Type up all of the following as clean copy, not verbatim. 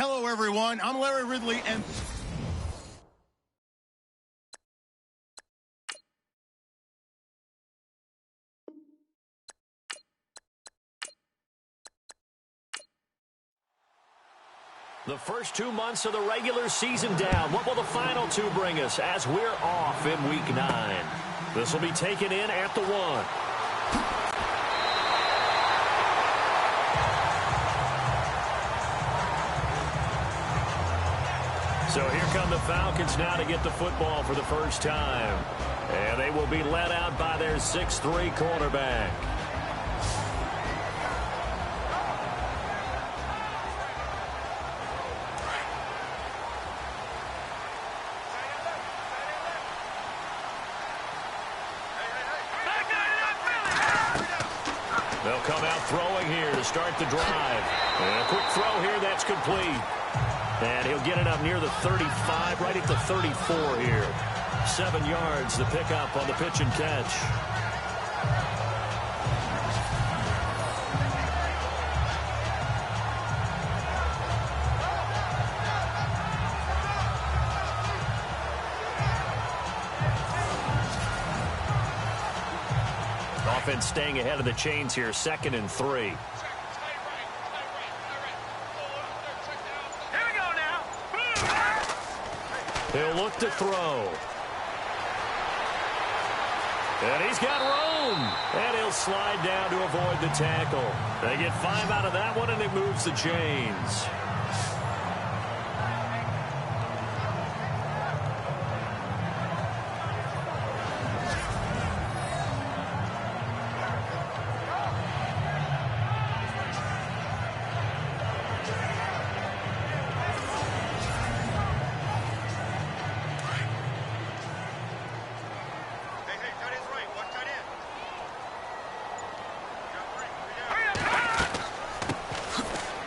Hello, everyone. I'm Larry Ridley, and the first 2 months of the regular season down. What will the final 2 bring us as we're off in Week 9? This will be taken in at the 1. So here come the Falcons now to get the football for the first time. And they will be led out by their 6'3" quarterback. They'll come out throwing here to start the drive. And a quick throw here, that's complete. And he'll get it up near the 35, right at the 34 here. 7 yards to pick up on the pitch and catch. Offense staying ahead of the chains here, 2nd and 3. He'll look to throw. And he's got room. And he'll slide down to avoid the tackle. They get 5 out of that one, and it moves the chains.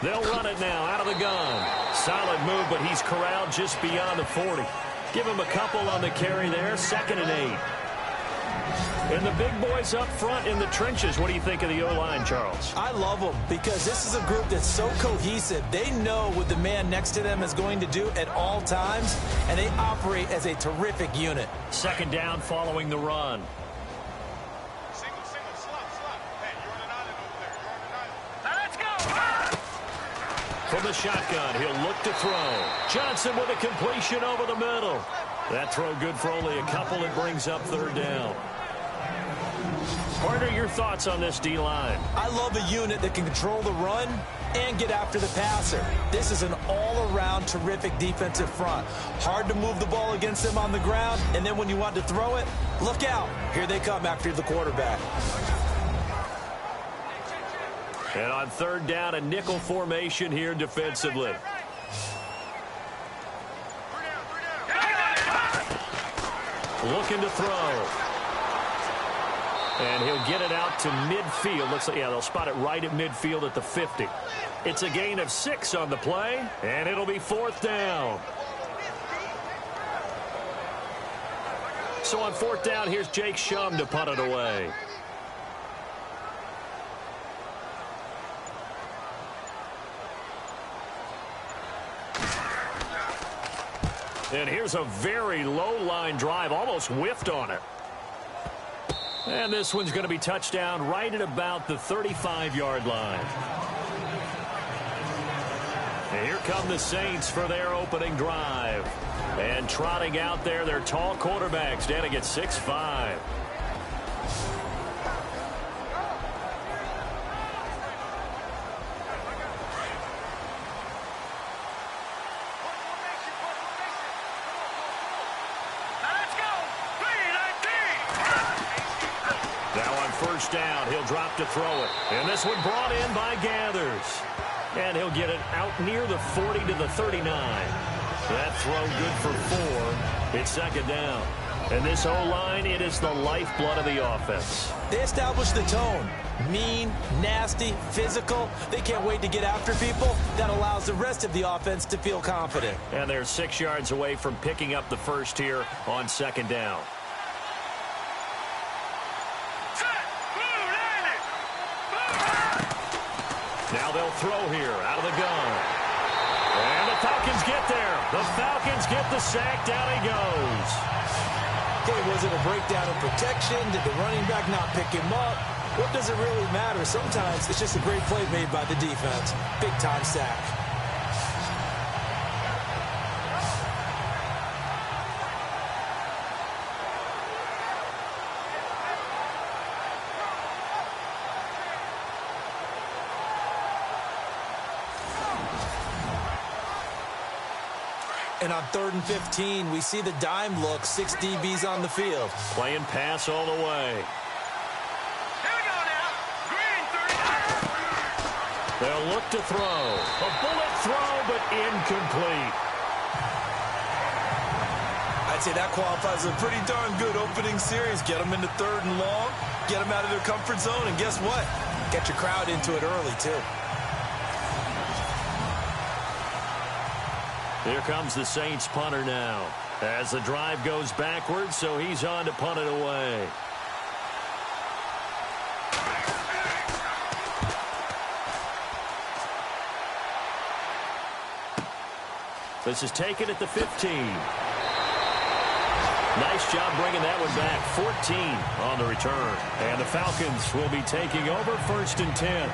They'll run it now out of the gun. Solid move, but he's corralled just beyond the 40. Give him a couple on the carry there. 2nd and 8. And the big boys up front in the trenches. What do you think of the O-line, Charles? I love them because this is a group that's so cohesive. They know what the man next to them is going to do at all times, and they operate as a terrific unit. 2nd down following the run. From the shotgun, he'll look to throw. Johnson with a completion over the middle. That throw good for only a couple. It brings up 3rd down. Partner, your thoughts on this D-line? I love a unit that can control the run and get after the passer. This is an all-around terrific defensive front. Hard to move the ball against them on the ground, and then when you want to throw it, look out. Here they come after the quarterback. And on 3rd down, a nickel formation here defensively. Looking to throw. And he'll get it out to midfield. Looks like, yeah, they'll spot it right at midfield at the 50. It's a gain of 6 on the play, and it'll be 4th down. So on 4th down, here's Jake Shum to punt it away. And here's a very low line drive, almost whiffed on it. And this one's going to be touchdown right at about the 35-yard line. And here come the Saints for their opening drive. And trotting out there, their tall quarterback standing at 6'5". First down, he'll drop to throw it. And this one brought in by Gathers. And he'll get it out near the 40 to the 39. That throw good for 4. It's 2nd down. And this O-line, it is the lifeblood of the offense. They establish the tone. Mean, nasty, physical. They can't wait to get after people. That allows the rest of the offense to feel confident. And they're 6 yards away from picking up the first here on 2nd down. Now they'll throw here out of the gun. And the Falcons get there. The Falcons get the sack. Down he goes. Okay, was it a breakdown in protection? Did the running back not pick him up? What does it really matter? Sometimes it's just a great play made by the defense. Big-time sack. And on 3rd and 15, we see the dime look, 6 DBs on the field. Playing pass all the way. They'll look to throw. A bullet throw, but incomplete. I'd say that qualifies as a pretty darn good opening series. Get them into 3rd and long, get them out of their comfort zone, and guess what? Get your crowd into it early, too. Here comes the Saints punter now. As the drive goes backwards, so he's on to punt it away. This is taken at the 15. Nice job bringing that one back. 14 on the return. And the Falcons will be taking over 1st and 10.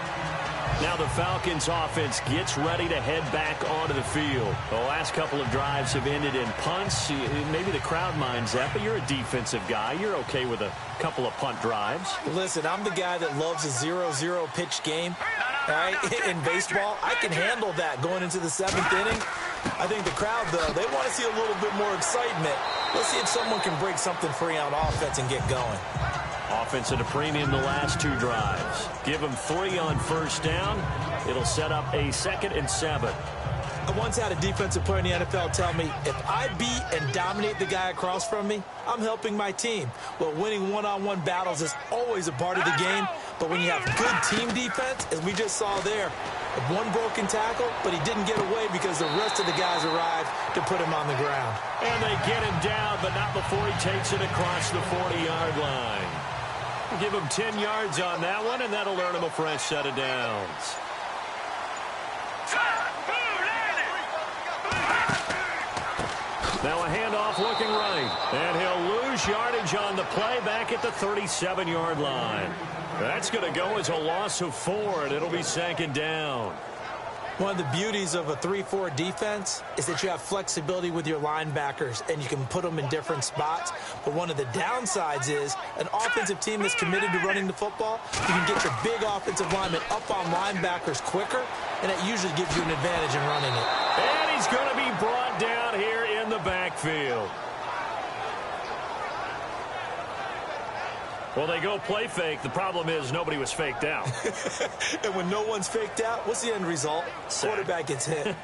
Now the Falcons offense gets ready to head back onto the field. The last couple of drives have ended in punts. Maybe the crowd minds that, but you're a defensive guy. You're okay with a couple of punt drives. Listen, I'm the guy that loves a 0-0 pitch game. All right? In baseball, I can handle that going into the 7th inning. I think the crowd, though, they want to see a little bit more excitement. Let's see if someone can break something free on offense and get going. Offense at a premium the last 2 drives. Give them 3 on 1st down. It'll set up a 2nd and 7. I once had a defensive player in the NFL tell me, if I beat and dominate the guy across from me, I'm helping my team. Well, winning one-on-one battles is always a part of the game, but when you have good team defense, as we just saw there, one broken tackle, but he didn't get away because the rest of the guys arrived to put him on the ground. And they get him down, but not before he takes it across the 40-yard line. Give him 10 yards on that one, and that'll earn him a fresh set of downs. Now a handoff looking right, and he'll lose yardage on the play back at the 37-yard line. That's going to go as a loss of 4, and it'll be 2nd down. One of the beauties of a 3-4 defense is that you have flexibility with your linebackers, and you can put them in different spots. But one of the downsides is an offensive team that's committed to running the football, you can get your big offensive linemen up on linebackers quicker, and that usually gives you an advantage in running it. And he's going to be brought down here in the backfield. Well, they go play fake. The problem is nobody was faked out. And when no one's faked out, what's the end result? Quarterback gets hit.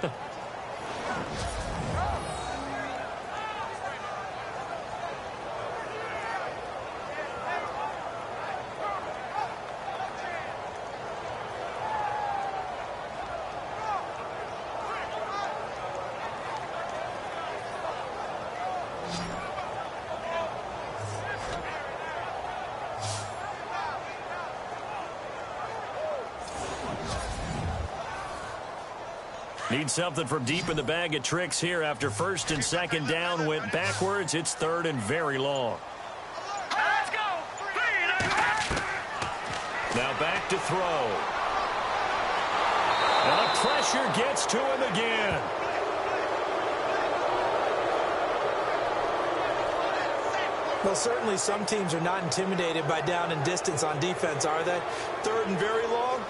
Need something from deep in the bag of tricks here after 1st and 2nd down went backwards. It's 3rd and very long. Let's go. Now back to throw. And the pressure gets to him again. Well, certainly some teams are not intimidated by down and distance on defense, are they? 3rd and very long?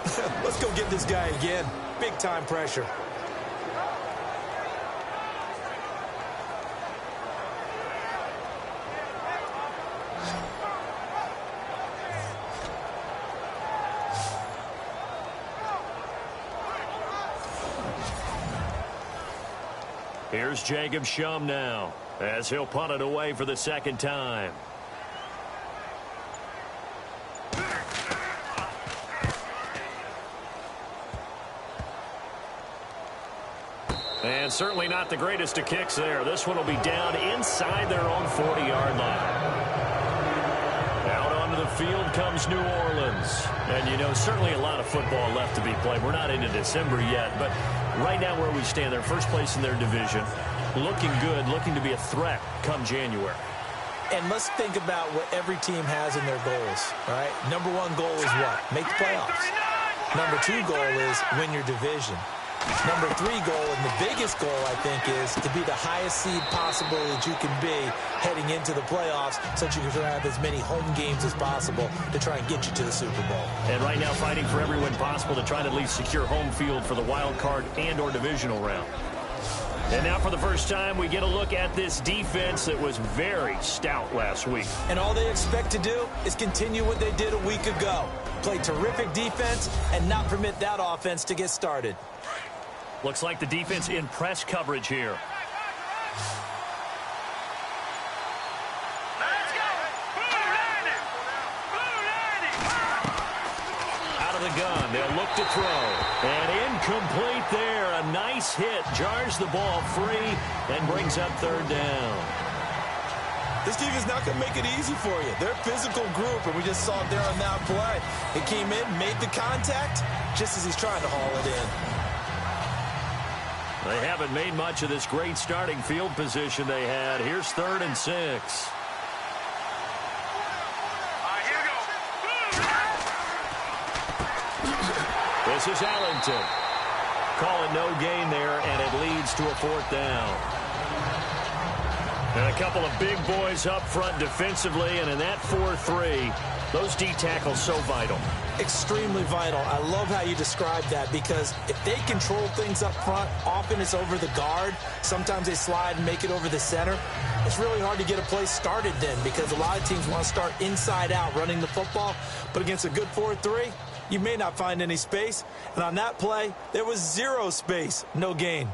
Let's go get this guy again. Big-time pressure. Here's Jacob Shum now, as he'll punt it away for the 2nd time. And certainly not the greatest of kicks there. This one will be down inside their own 40-yard line. Out onto the field comes New Orleans. And, you know, certainly a lot of football left to be played. We're not into December yet, but right now where we stand, they're first place in their division. Looking good, looking to be a threat come January. And let's think about what every team has in their goals, right? Number one goal is what? Make the playoffs. Number two goal is win your division. Number three goal, and the biggest goal, I think, is to be the highest seed possible that you can be heading into the playoffs so that you can have as many home games as possible to try and get you to the Super Bowl. And right now fighting for every win possible to try to at least secure home field for the wild card and or divisional round. And now for the first time, we get a look at this defense that was very stout last week. And all they expect to do is continue what they did a week ago. Play terrific defense and not permit that offense to get started. Looks like the defense in press coverage here. Let's go. Blue landing. Blue landing. Out of the gun, they'll look to throw. And incomplete there. A nice hit. Jars the ball free and brings up third down. This team is not going to make it easy for you. They're a physical group, and we just saw it there on that play. It came in, made the contact, just as he's trying to haul it in. They haven't made much of this great starting field position they had. Here's 3rd and 6. All right, here we go. This is Allington. Calling no gain there, and it leads to a 4th down. And a couple of big boys up front defensively, and in that 4-3, those D tackles so vital. Extremely vital. I love how you described that, because if they control things up front, often it's over the guard. Sometimes they slide and make it over the center. It's really hard to get a play started then, because a lot of teams want to start inside out running the football. But against a good 4-3, you may not find any space. And on that play, there was 0 space, no gain.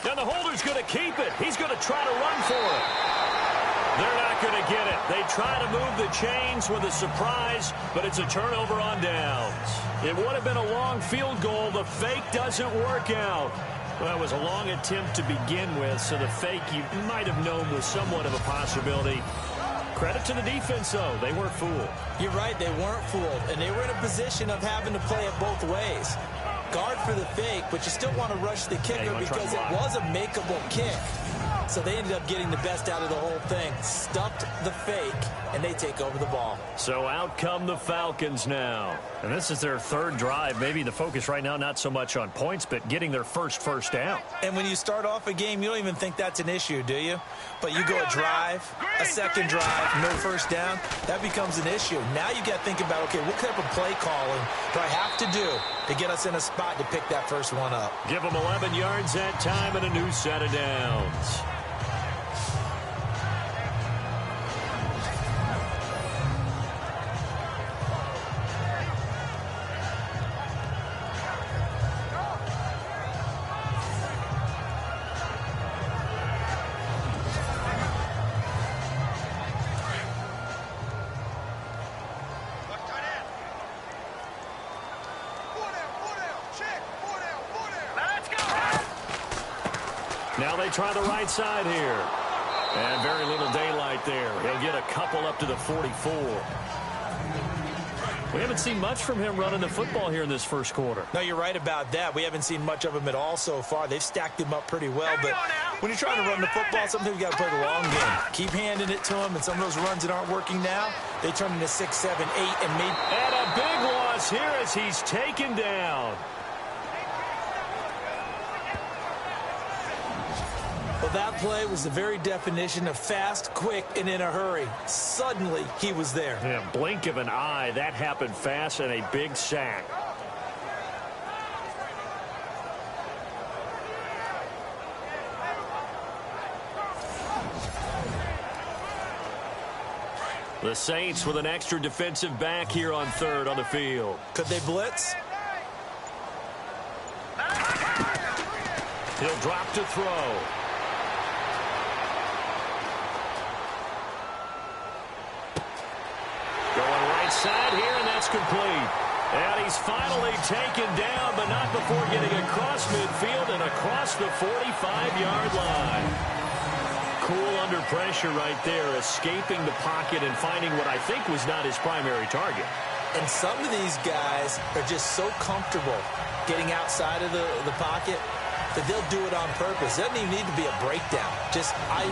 And the holder's going to keep it. He's going to try to run for it. They're not going to get it. They try to move the chains with a surprise, but it's a turnover on downs. It would have been a long field goal. The fake doesn't work out. Well, it was a long attempt to begin with, so the fake you might have known was somewhat of a possibility. Credit to the defense, though. They weren't fooled. You're right, they weren't fooled, and they were in a position of having to play it both ways. Guard for the fake, but you still want to rush the kicker because it was a makeable kick. So they ended up getting the best out of the whole thing. Stuffed the fake, and they take over the ball. So out come the Falcons now. And this is their 3rd drive. Maybe the focus right now not so much on points, but getting their first down. And when you start off a game, you don't even think that's an issue, do you? But you go a drive, a second drive, no first down, that becomes an issue. Now you got to think about, okay, what type of play calling do I have to do to get us in a spot to pick that first one up? Give them 11 yards that time and a new set of downs. Now they try the right side here. And very little daylight there. He'll get a couple up to the 44. We haven't seen much from him running the football here in this first quarter. No, you're right about that. We haven't seen much of him at all so far. They've stacked him up pretty well. But when you're trying to run the football, sometimes you got to play the long game. Keep handing it to him, and some of those runs that aren't working now, they turn into 6, 7, 8, and maybe. And a big loss here as he's taken down. Well, that play was the very definition of fast, quick, and in a hurry. Suddenly, he was there. Yeah, blink of an eye. That happened fast and a big sack. The Saints with an extra defensive back here on 3rd on the field. Could they blitz? He'll drop to throw. Going right side here, and that's complete. And he's finally taken down, but not before getting across midfield and across the 45-yard line. Cool under pressure right there, escaping the pocket and finding what I think was not his primary target. And some of these guys are just so comfortable getting outside of the pocket that they'll do it on purpose. It doesn't even need to be a breakdown.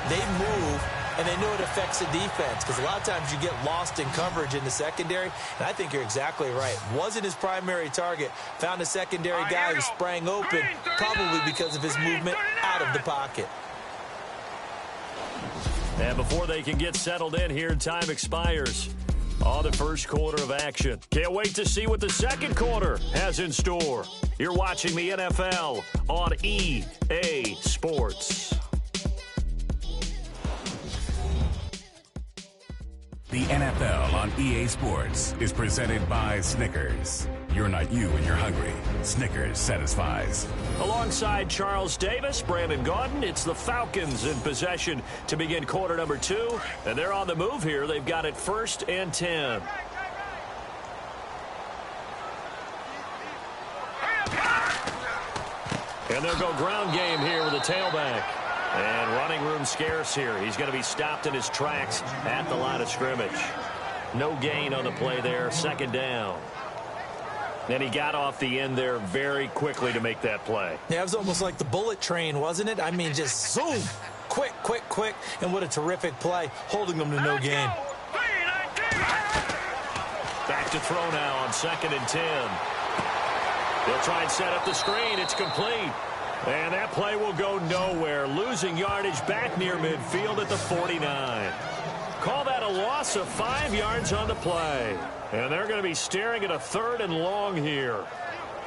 They move, and they know it affects the defense, because a lot of times you get lost in coverage in the secondary, and I think you're exactly right. Wasn't his primary target. Found a secondary guy who sprang open, probably because of his movement out of the pocket. And before they can get settled in here, time expires on the first quarter of action. Can't wait to see what the second quarter has in store. You're watching the NFL on EA Sports. The NFL on EA Sports is presented by Snickers. You're not you when you're hungry. Snickers satisfies. Alongside Charles Davis, Brandon Gaudin, it's the Falcons in possession to begin quarter number 2. And they're on the move here. They've got it 1st and 10. And they'll go ground game here with a tailback. And running room scarce here. He's going to be stopped in his tracks at the line of scrimmage. No gain on the play there. 2nd down. And he got off the end there very quickly to make that play. Yeah, it was almost like the bullet train, wasn't it? I mean, just zoom. Quick, quick, quick. And what a terrific play, holding them to no gain. Back to throw now on 2nd and 10. They'll try and set up the screen. It's complete. And that play will go nowhere. Losing yardage back near midfield at the 49. Call that a loss of 5 yards on the play. And they're going to be staring at a 3rd and long here.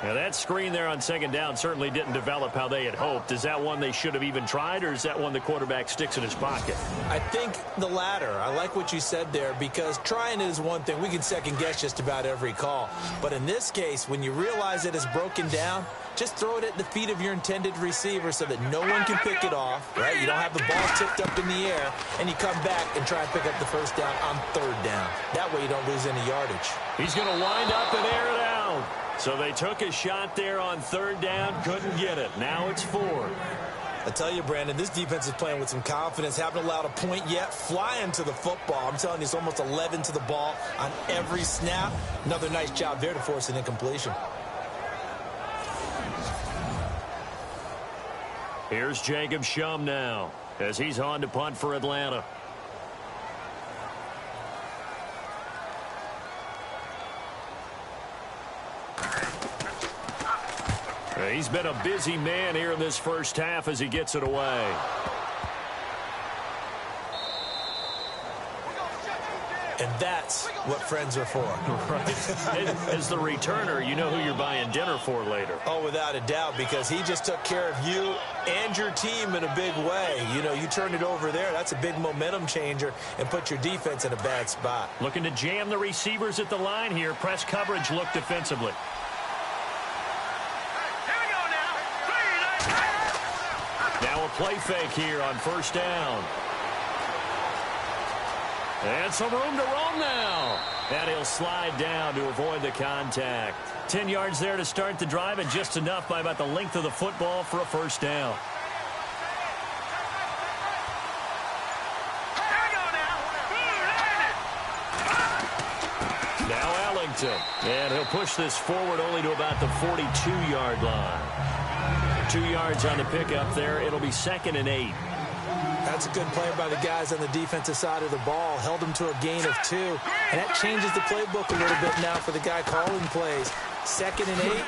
And that screen there on 2nd down certainly didn't develop how they had hoped. Is that one they should have even tried, or is that one the quarterback sticks in his pocket? I think the latter. I like what you said there, because trying is one thing. We can second guess just about every call. But in this case, when you realize it is broken down, just throw it at the feet of your intended receiver so that no one can pick it off, right? You don't have the ball tipped up in the air, and you come back and try and pick up the 1st down on 3rd down. That way you don't lose any yardage. He's going to wind up and air it out. So they took a shot there on 3rd down, couldn't get it. Now it's 4th. I tell you, Brandon, this defense is playing with some confidence. Haven't allowed a point yet. Flying to the football. I'm telling you, it's almost 11 to the ball on every snap. Another nice job there to force an incompletion. Here's Jacob Shum now as he's on to punt for Atlanta. He's been a busy man here in this first half as he gets it away. And that's what friends are for. Right. As the returner, you know who you're buying dinner for later. Oh, without a doubt, because he just took care of you and your team in a big way. You know, you turn it over there, that's a big momentum changer, and put your defense in a bad spot. Looking to jam the receivers at the line here. Press coverage look defensively. Now a play fake here on 1st down. And some room to roam now. And he'll slide down to avoid the contact. 10 yards there to start the drive, and just enough by about the length of the football for a 1st down. Now Ellington. And he'll push this forward only to about the 42-yard line. 2 yards on the pickup there. It'll be 2nd and 8. That's a good play by the guys on the defensive side of the ball. Held them to a gain of 2. And that changes the playbook a little bit now for the guy calling plays. 2nd and 8.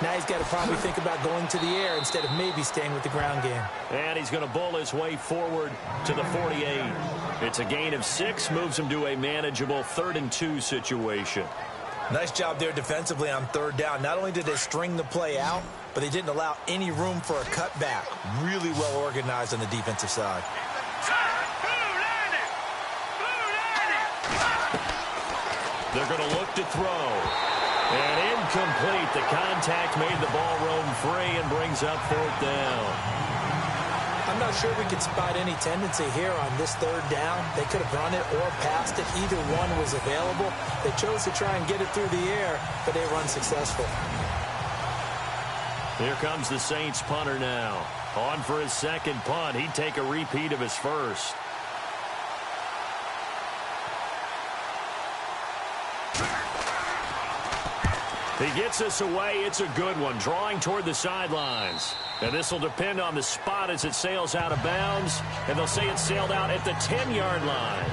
Now he's got to probably think about going to the air instead of maybe staying with the ground game. And he's going to bull his way forward to the 48. It's a gain of 6. Moves him to a manageable 3rd and 2 situation. Nice job there defensively on 3rd down. Not only did they string the play out, but they didn't allow any room for a cutback. Really well organized on the defensive side. They're going to look to throw. And incomplete. The contact made the ball roam free and brings up 4th down. I'm not sure we could spot any tendency here on this 3rd down. They could have run it or passed it. Either one was available. They chose to try and get it through the air, but they were unsuccessful. Here comes the Saints punter now. On for his 2nd punt. He'd take a repeat of his first. He gets this away. It's a good one, drawing toward the sidelines. And this will depend on the spot as it sails out of bounds. And they'll say it sailed out at the 10-yard line.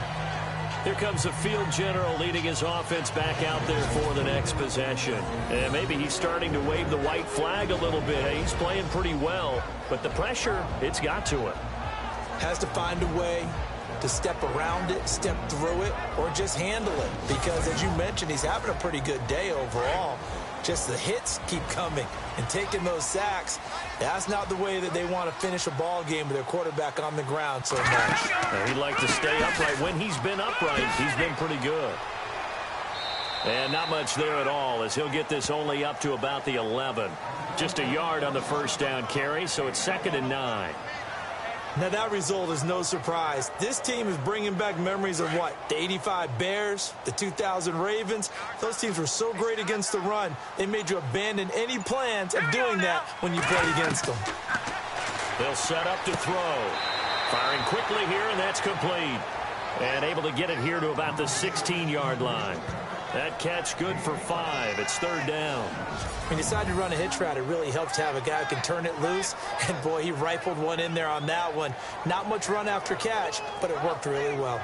Here comes the field general leading his offense back out there for the next possession. And maybe he's starting to wave the white flag a little bit. Hey, he's playing pretty well, but the pressure, it's got to him. Has to find a way to step around it, step through it, or just handle it. Because, as you mentioned, he's having a pretty good day overall. Just the hits keep coming and taking those sacks. That's not the way that they want to finish a ball game with their quarterback on the ground so much. He'd like to stay upright. When he's been upright, he's been pretty good. And not much there at all as he'll get this only up to about the 11. Just a yard on the first down carry, so it's 2nd and 9. Now, that result is no surprise. This team is bringing back memories of what? The 85 Bears, the 2000 Ravens. Those teams were so great against the run, they made you abandon any plans of doing that when you played against them. They'll set up to throw. Firing quickly here, and that's complete. And able to get it here to about the 16-yard line. That catch good for 5. It's 3rd down. When you decide to run a hitch route, it really helps to have a guy who can turn it loose. And, boy, he rifled one in there on that one. Not much run after catch, but it worked really well.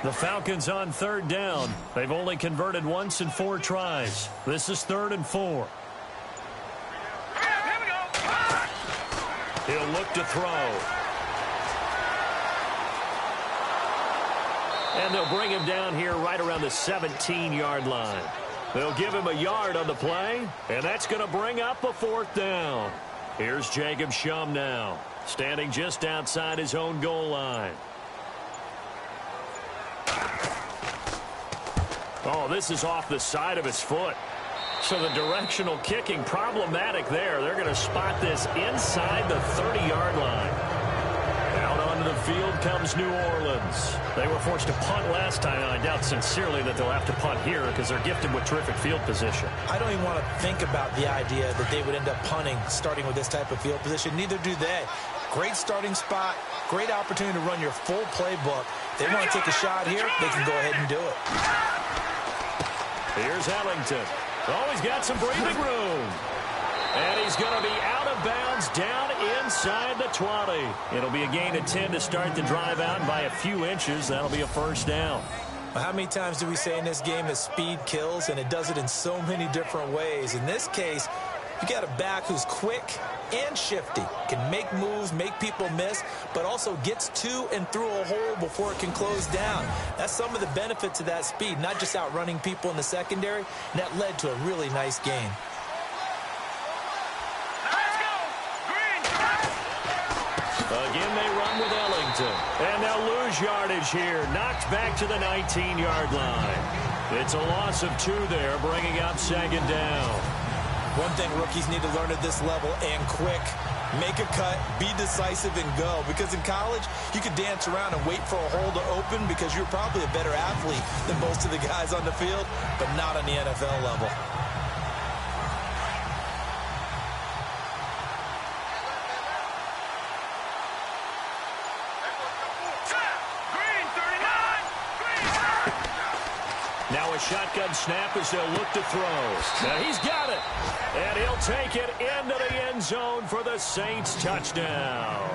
The Falcons on 3rd down. They've only converted once in 4 tries. This is 3rd and 4. Here we go. He'll look to throw. And they'll bring him down here right around the 17-yard line. They'll give him a yard on the play, and that's going to bring up a 4th down. Here's Jacob Shum now, standing just outside his own goal line. Oh, this is off the side of his foot. So the directional kicking problematic there. They're going to spot this inside the 30-yard line. Out onto the field comes New Orleans. They were forced to punt last time, and I doubt sincerely that they'll have to punt here because they're gifted with terrific field position. I don't even want to think about the idea that they would end up punting starting with this type of field position. Neither do they. Great starting spot, great opportunity to run your full playbook. They want to take a shot here, they can go ahead and do it. Here's Ellington. Oh, he's got some breathing room. And he's going to be out of bounds down inside the 20. It'll be a gain of 10 to start the drive out by a few inches. That'll be a 1st down. Well, how many times do we say in this game that speed kills, and it does it in so many different ways? In this case, you got a back who's quick and shifty, can make moves, make people miss, but also gets to and through a hole before it can close down. That's some of the benefits of that speed, not just outrunning people in the secondary, and that led to a really nice gain. Again, they run with Ellington. And they'll lose yardage here. Knocked back to the 19-yard line. It's a loss of 2 there, bringing up 2nd down. One thing rookies need to learn at this level, and quick. Make a cut, be decisive, and go. Because in college, you could dance around and wait for a hole to open because you're probably a better athlete than most of the guys on the field, but not on the NFL level. Now a shotgun snap as they'll look to throw. Now he's got it. And he'll take it into the end zone for the Saints touchdown.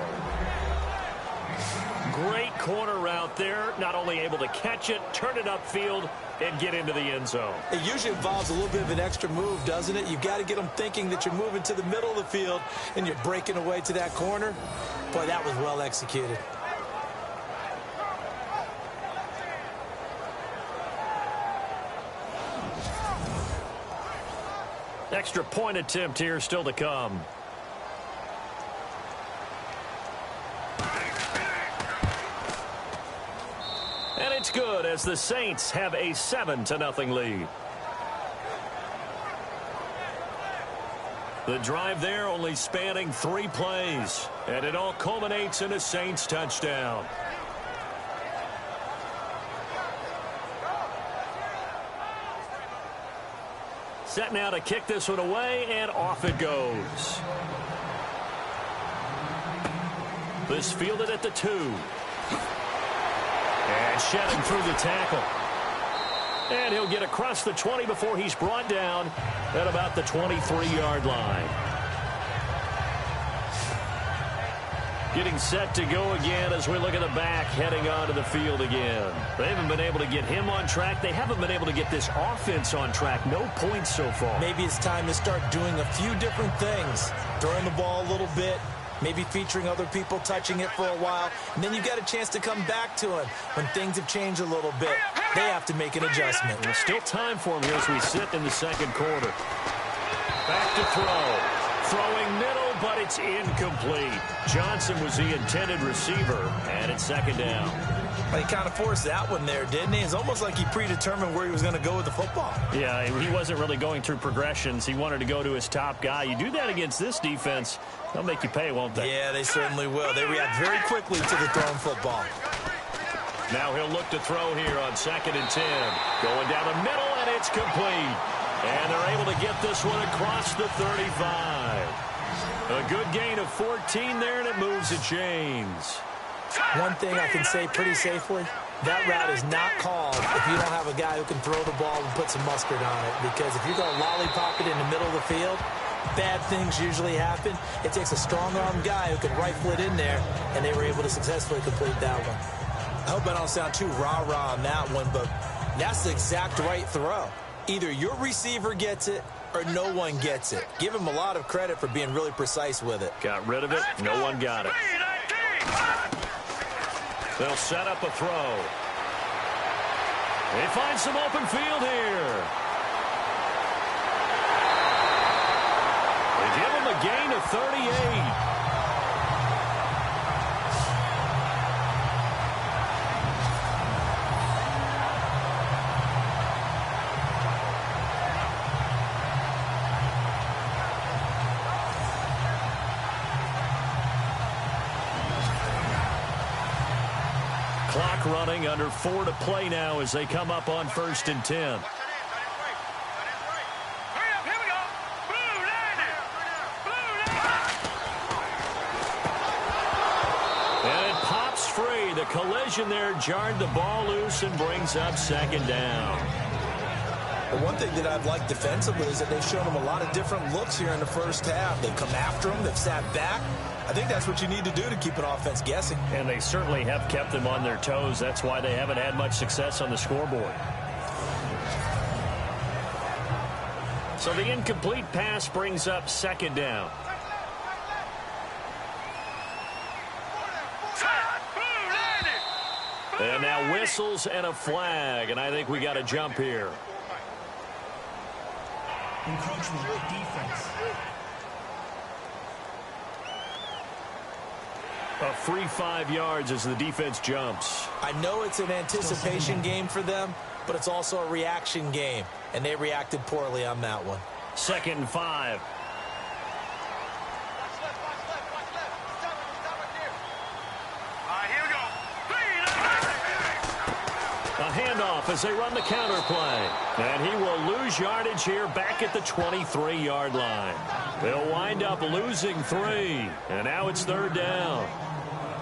Great corner route there. Not only able to catch it, turn it upfield, and get into the end zone. It usually involves a little bit of an extra move, doesn't it? You've got to get them thinking that you're moving to the middle of the field and you're breaking away to that corner. Boy, that was well executed. Extra point attempt here still to come. And it's good as the Saints have a 7-0 lead. The drive there only spanning 3 plays. And it all culminates in a Saints touchdown. Set now to kick this one away, and off it goes. This fielded at the 2. And And shed him through the tackle. And he'll get across the 20 before he's brought down at about the 23-yard line. Getting set to go again as we look at the back heading onto the field again. They haven't been able to get him on track. They haven't been able to get this offense on track. No points so far. Maybe it's time to start doing a few different things. Throwing the ball a little bit. Maybe featuring other people touching it for a while. And then you get a chance to come back to him when things have changed a little bit. They have to make an adjustment. There's still time for him here as we sit in the second quarter. Back to throw. Throwing middle, but it's incomplete. Johnson was the intended receiver, and it's second down. Well, he kind of forced that one there, didn't he? It's almost like he predetermined where he was going to go with the football. Yeah, he wasn't really going through progressions. He wanted to go to his top guy. You do that against this defense, they'll make you pay, won't they? Yeah, they certainly will. They react very quickly to the thrown football. Now he'll look to throw here on 2nd and 10. Going down the middle, and it's complete. And they're able to get this one across the 35. A good gain of 14 there, and it moves the chains. One thing I can say pretty safely, that route is not called if you don't have a guy who can throw the ball and put some mustard on it. Because if you're going to lollipop it in the middle of the field, bad things usually happen. It takes a strong-arm guy who can rifle it in there, and they were able to successfully complete that one. I hope I don't sound too rah-rah on that one, but that's the exact right throw. Either your receiver gets it or no one gets it. Give him a lot of credit for being really precise with it. Got rid of it. No one got it. They'll set up a throw. They find some open field here. They give him a gain of 38. Clock running, under 4 to play now as they come up on 1st and 10. Here we go. Blue line. And it pops free. The collision there jarred the ball loose and brings up 2nd down. Well, one thing that I've liked defensively is that they've shown them a lot of different looks here in the first half. They've come after them. They've sat back. I think that's what you need to do to keep an offense guessing. And they certainly have kept them on their toes. That's why they haven't had much success on the scoreboard. So the incomplete pass brings up 2nd down. And now whistles and a flag, and I think we got a jump here. Encroachment defense. A free 5 yards as the defense jumps. I know it's an anticipation game for them, but it's also a reaction game, and they reacted poorly on that one. 2nd and 5. Here we go. A handoff as they run the counter play. And he will lose yardage here back at the 23-yard line. They'll wind up losing 3. And now it's 3rd down.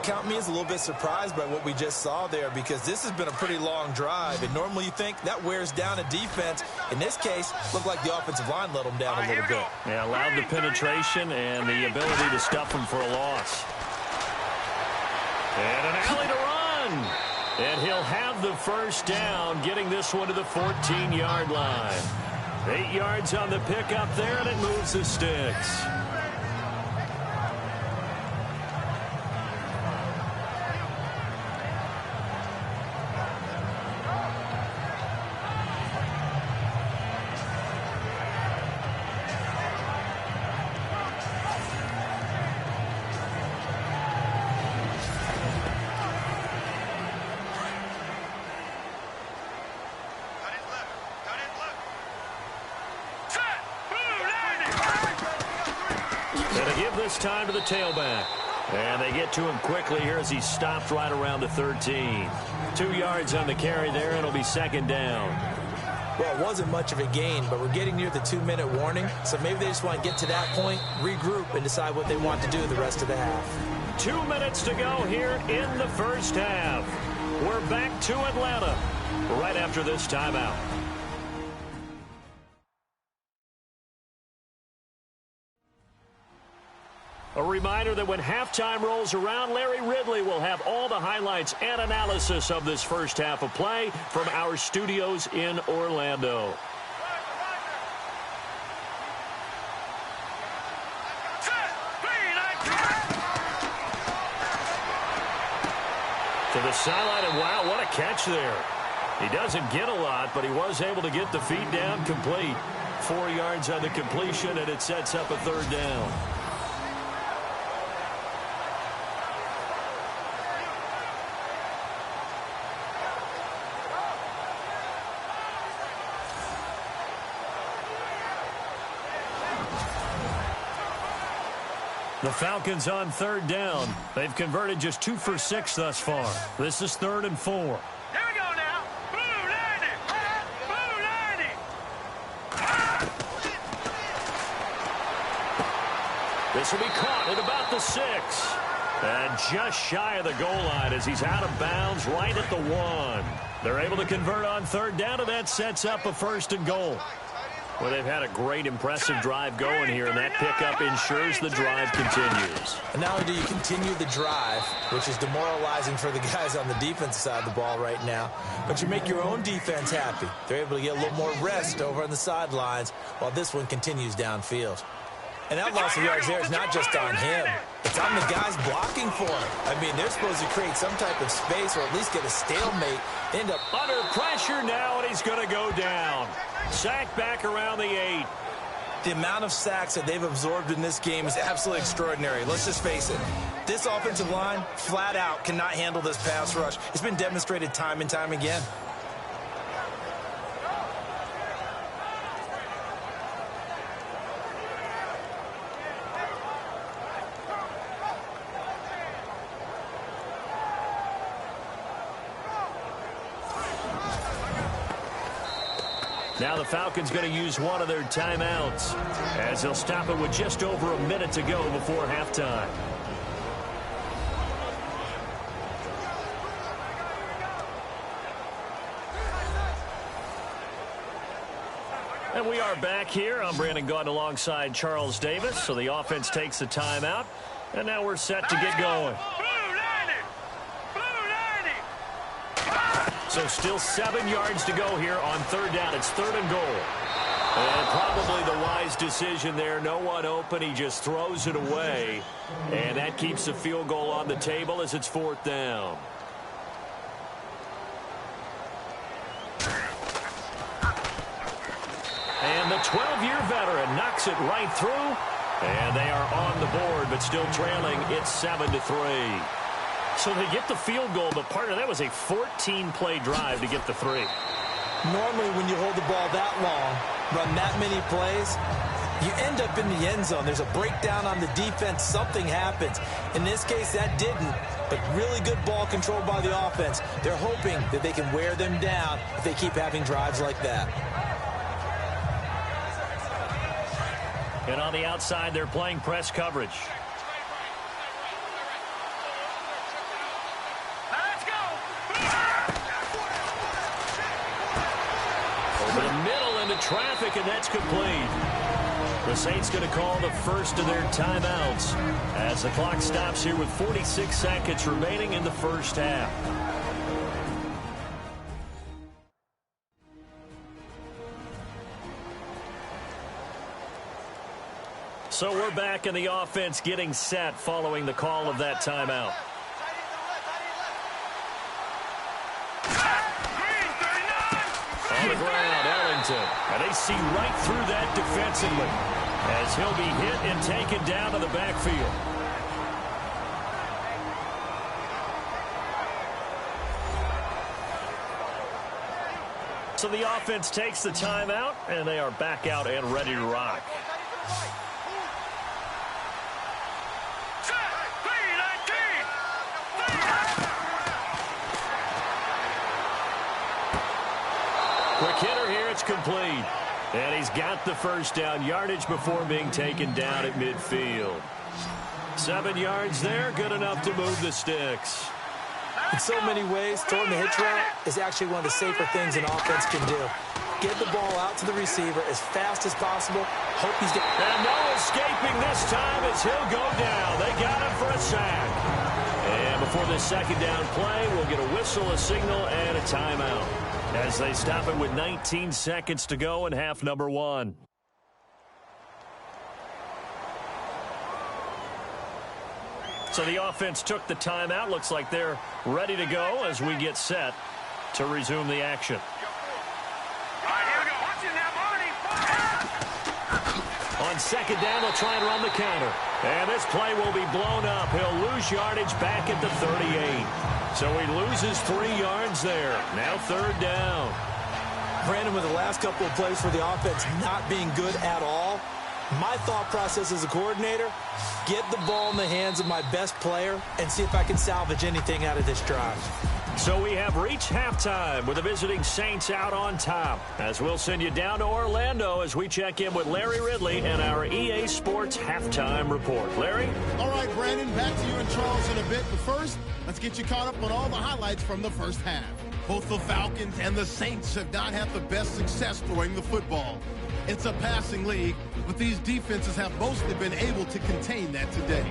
Count me as a little bit surprised by what we just saw there, because this has been a pretty long drive, and normally you think that wears down a defense. In this case, looked like the offensive line let them down a little bit. Yeah, allowed the penetration and the ability to stuff them for a loss. And an alley to run. And he'll have the first down, getting this one to the 14-yard line. 8 yards on the pickup there, and it moves the sticks. This time to the tailback. And they get to him quickly here as he stopped right around the 13. 2 yards on the carry there, and it'll be 2nd down. Well, it wasn't much of a gain, but we're getting near the 2-minute warning, so maybe they just want to get to that point, regroup, and decide what they want to do the rest of the half. 2 minutes to go here in the first half. We're back to Atlanta right after this timeout. A reminder that when halftime rolls around, Larry Ridley will have all the highlights and analysis of this first half of play from our studios in Orlando. To the sideline, and wow, what a catch there. He doesn't get a lot, but he was able to get the feet down complete. 4 yards on the completion, and it sets up a third down. The Falcons on third down. They've converted just 2 for 6 thus far. This is 3rd and 4. Here we go now. Blue landing. Blue landing. This will be caught at about the 6. And just shy of the goal line as he's out of bounds right at the 1. They're able to convert on third down, and that sets up a 1st and goal. Well, they've had a great, impressive drive going here, and that pickup ensures the drive continues. And not only do you continue the drive, which is demoralizing for the guys on the defensive side of the ball right now, but you make your own defense happy. They're able to get a little more rest over on the sidelines while this one continues downfield. And that loss of yards there is not just on him. It's on the guys blocking for him. I mean, they're supposed to create some type of space or at least get a stalemate. End up under pressure now, and he's going to go down. Sack back around the 8. The amount of sacks that they've absorbed in this game is absolutely extraordinary. Let's just face it. This offensive line, flat out, cannot handle this pass rush. It's been demonstrated time and time again. Now the Falcons going to use one of their timeouts as they'll stop it with just over a minute to go before halftime. And we are back here. I'm Brandon Gaudin alongside Charles Davis. So the offense takes the timeout, and now we're set to get going. So still 7 yards to go here on third down. It's 3rd and goal. And probably the wise decision there. No one open. He just throws it away. And that keeps the field goal on the table as it's 4th down. And the 12-year veteran knocks it right through. And they are on the board, but still trailing. It's 7-3. So they get the field goal, but part of that was a 14-play drive to get the 3. Normally, when you hold the ball that long, run that many plays, you end up in the end zone. There's a breakdown on the defense. Something happens. In this case, that didn't, but really good ball control by the offense. They're hoping that they can wear them down if they keep having drives like that. And on the outside, they're playing press coverage. Over the middle into traffic, and that's complete. The Saints going to call the first of their timeouts as the clock stops here with 46 seconds remaining in the first half. So we're back in the offense getting set following the call of that timeout. On the ground, Ellington. And they see right through that defensively as he'll be hit and taken down to the backfield. So the offense takes the timeout, and they are back out and ready to rock. Quick hitter here, it's complete. And he's got the first down, yardage before being taken down at midfield. 7 yards there, good enough to move the sticks. In so many ways, throwing the hitch route is actually one of the safer things an offense can do. Get the ball out to the receiver as fast as possible. Hope he's getting... And no escaping this time as he'll go down. They got him for a sack. And before this second down play, we'll get a whistle, a signal, and a timeout as they stop it with 19 seconds to go in half number 1. So the offense took the timeout. Looks like they're ready to go as we get set to resume the action. On second down, they'll try and run the counter. And this play will be blown up. He'll lose yardage back at the 38. So he loses 3 yards there. Now third down. Brandon, with the last couple of plays for the offense not being good at all, my thought process as a coordinator, get the ball in the hands of my best player and see if I can salvage anything out of this drive. So we have reached halftime with the visiting Saints out on top. As we'll send you down to Orlando as we check in with Larry Ridley and our EA Sports halftime report. Larry? All right, Brandon, back to you and Charles in a bit. But first, let's get you caught up on all the highlights from the first half. Both the Falcons and the Saints have not had the best success throwing the football. It's a passing league, but these defenses have mostly been able to contain that today.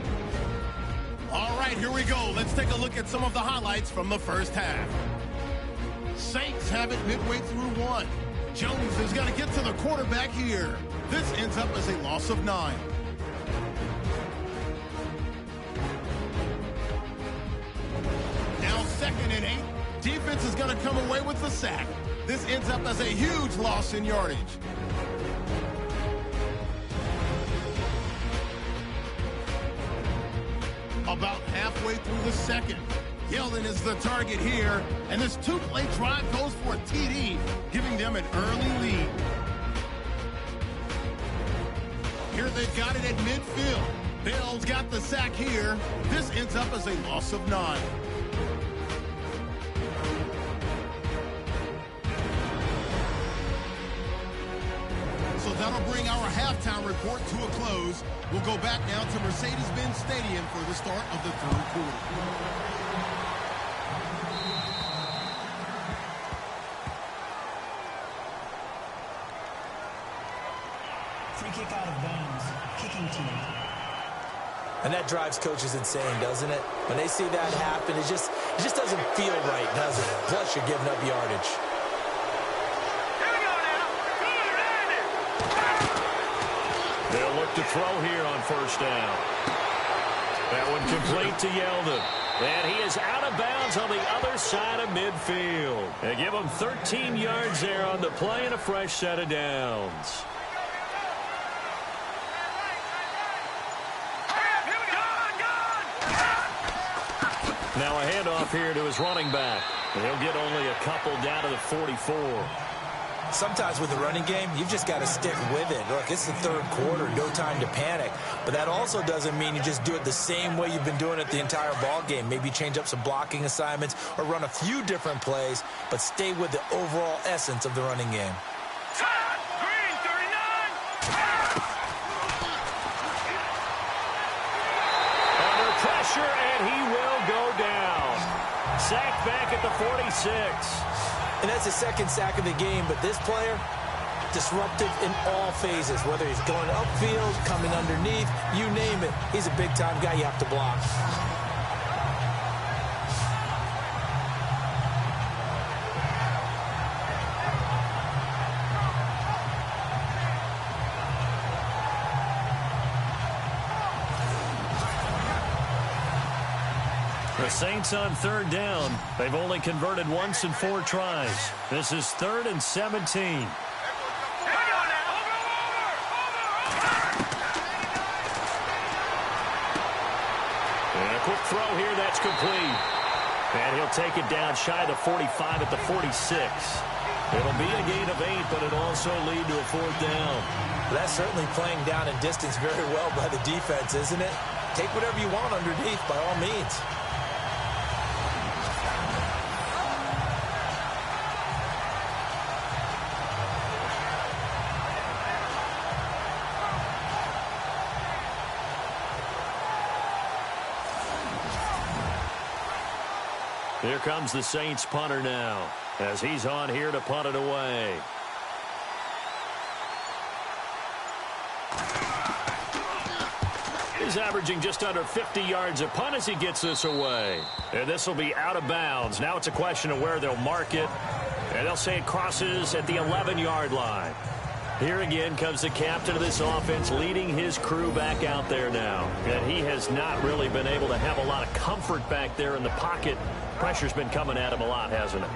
All right, here we go. Let's take a look at some of the highlights from the first half. Saints have it midway through 1. Jones is going to get to the quarterback here. This ends up as a loss of 9. Now 2nd and 8. Defense is going to come away with the sack. This ends up as a huge loss in yardage. About halfway through the second. Yeldon is the target here, and this 2-play drive goes for a TD, giving them an early lead. Here they've got it at midfield. Bell's got the sack here. This ends up as a loss of 9. So that'll bring our halftime report to a close. We'll go back now to Mercedes-Benz Stadium for the start of the third quarter. Free kick out of bounds. Kicking team. And that drives coaches insane, doesn't it? When they see that happen, it just doesn't feel right, does it? Plus, you're giving up yardage. They'll look to throw here on first down. That one complete to Yeldon. And he is out of bounds on the other side of midfield. They give him 13 yards there on the play and a fresh set of downs. Now a handoff here to his running back. And he'll get only a couple down to the 44. Sometimes with the running game, you've just got to stick with it. Look, it's the third quarter, no time to panic. But that also doesn't mean you just do it the same way you've been doing it the entire ball game. Maybe change up some blocking assignments or run a few different plays, but stay with the overall essence of the running game. Green 39. Under pressure, and he will go down. Sacked back at the 46. And that's the second sack of the game, but this player, disruptive in all phases, whether he's going upfield, coming underneath, you name it. He's a big-time guy you have to block. The Saints on third down. They've only converted once in 4 tries. This is 3rd and 17. And a quick throw here, that's complete. And he'll take it down shy of the 45 at the 46. It'll be a gain of 8, but it'll also lead to a 4th down. That's certainly playing down in distance very well by the defense, isn't it? Take whatever you want underneath, by all means. Here comes the Saints punter now as he's on here to punt it away. He's averaging just under 50 yards a punt as he gets this away. And this will be out of bounds. Now it's a question of where they'll mark it. And they'll say it crosses at the 11-yard line. Here again comes the captain of this offense leading his crew back out there now. And he has not really been able to have a lot of comfort back there in the pocket. Pressure's been coming at him a lot, hasn't it?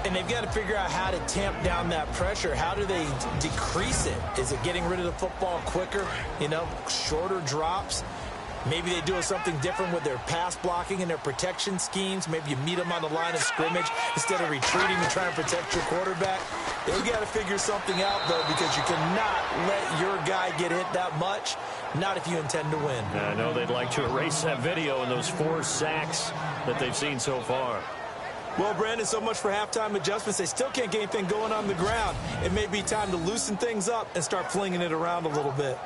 And they've got to figure out how to tamp down that pressure. How do they decrease it? Is it getting rid of the football quicker? You know, shorter drops? Maybe they do something different with their pass blocking and their protection schemes. Maybe you meet them on the line of scrimmage instead of retreating and trying to protect your quarterback. They've got to figure something out, though, because you cannot let your guy get hit that much, not if you intend to win. I know they'd like to erase that video and those 4 sacks that they've seen so far. Well, Brandon, so much for halftime adjustments. They still can't get anything going on the ground. It may be time to loosen things up and start flinging it around a little bit.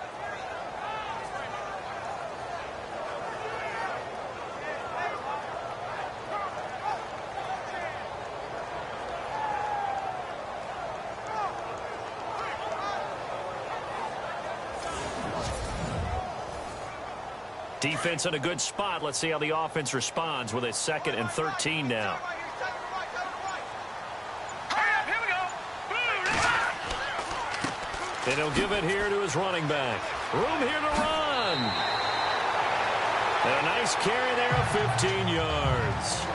Defense in a good spot. Let's see how the offense responds with a 2nd and 13 now. And he'll give it here to his running back. Room here to run. And a nice carry there of 15 yards.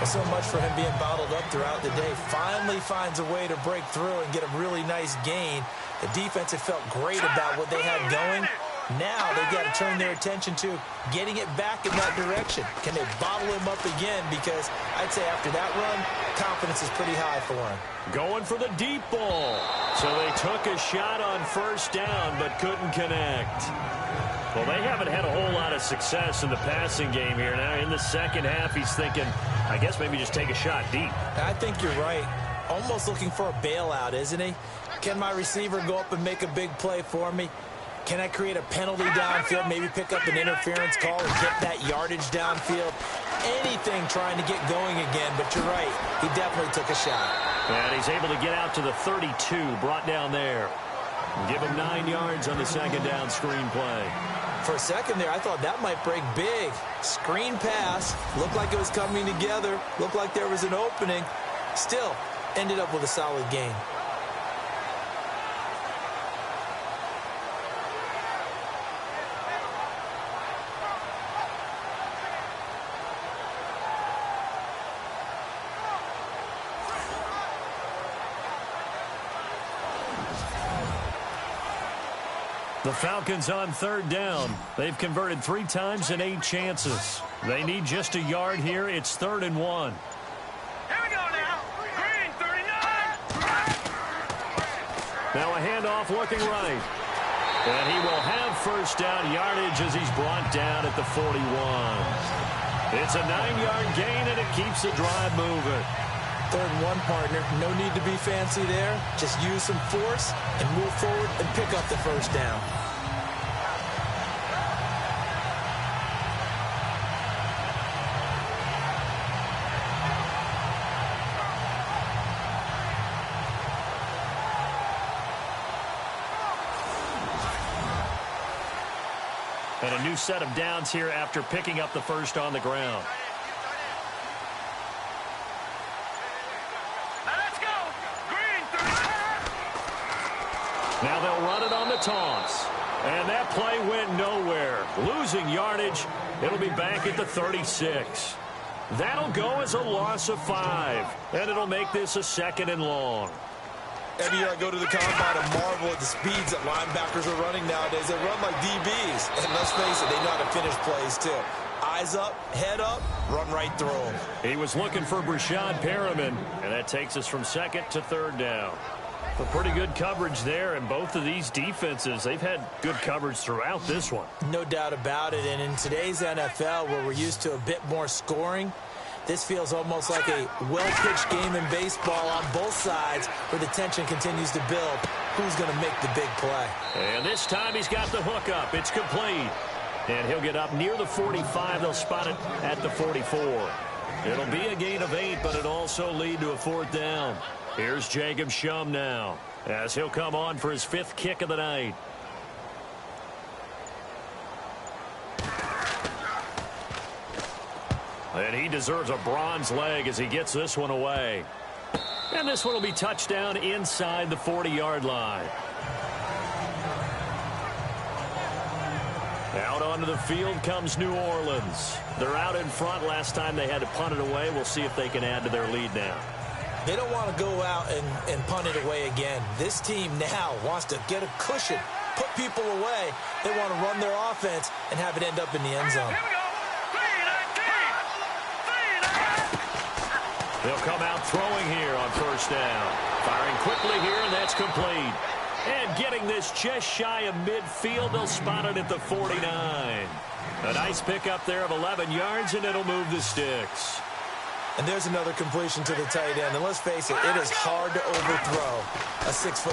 So much for him being bottled up throughout the day. Finally finds a way to break through and get a really nice gain. The defense had felt great about what they had going. Now they've got to turn their attention to getting it back in that direction. Can they bottle him up again? Because I'd say after that run, confidence is pretty high for him. Going for the deep ball. So they took a shot on 1st down but couldn't connect. Well, they haven't had a whole lot of success in the passing game here. Now in the second half, he's thinking, I guess maybe just take a shot deep. I think you're right. Almost looking for a bailout, isn't he? Can my receiver go up and make a big play for me? Can I create a penalty downfield, maybe pick up an interference call and get that yardage downfield? Anything trying to get going again, but you're right. He definitely took a shot. And he's able to get out to the 32, brought down there. Give him 9 yards on the 2nd down screen play. For a second there, I thought that might break big. Screen pass, looked like it was coming together, looked like there was an opening. Still, ended up with a solid gain. The Falcons on 3rd down. They've converted 3 times in 8 chances. They need just a yard here. It's 3rd and 1. Here we go now. Green 39. Now a handoff looking right. And he will have 1st down yardage as he's brought down at the 41. It's a 9-yard gain, and it keeps the drive moving. 3rd and 1, partner. No need to be fancy there. Just use some force and move forward and pick up the 1st down. And a new set of downs here after picking up the 1st on the ground. Now they'll run it on the toss. And that play went nowhere. Losing yardage. It'll be back at the 36. That'll go as a loss of 5. And it'll make this a 2nd and long. Every year I go to the combine and marvel at the speeds that linebackers are running nowadays. They run like DBs. And let's face it, they know how to finish plays too. Eyes up, head up, run right through them. He was looking for Brashad Perriman. And that takes us from 2nd to 3rd down. A pretty good coverage there, and both of these defenses, they've had good coverage throughout this one. No doubt about it, and in today's NFL, where we're used to a bit more scoring, this feels almost like a well-pitched game in baseball on both sides, where the tension continues to build. Who's going to make the big play? And this time he's got the hook up. It's complete. And he'll get up near the 45. They'll spot it at the 44. It'll be a gain of 8, but it'll also lead to a 4th down. Here's Jacob Shum now, as he'll come on for his 5th kick of the night. And he deserves a bronze leg as he gets this one away. And this one will be touchdown inside the 40-yard line. Out onto the field comes New Orleans. They're out in front. Last time they had to punt it away. We'll see if they can add to their lead now. They don't want to go out and punt it away again. This team now wants to get a cushion, put people away. They want to run their offense and have it end up in the end zone. They'll come out throwing here on 1st down. Firing quickly here, and that's complete. And getting this just shy of midfield, they'll spot it at the 49. A nice pickup there of 11 yards, and it'll move the sticks. And there's another completion to the tight end. And let's face it, it is hard to overthrow a 6'6"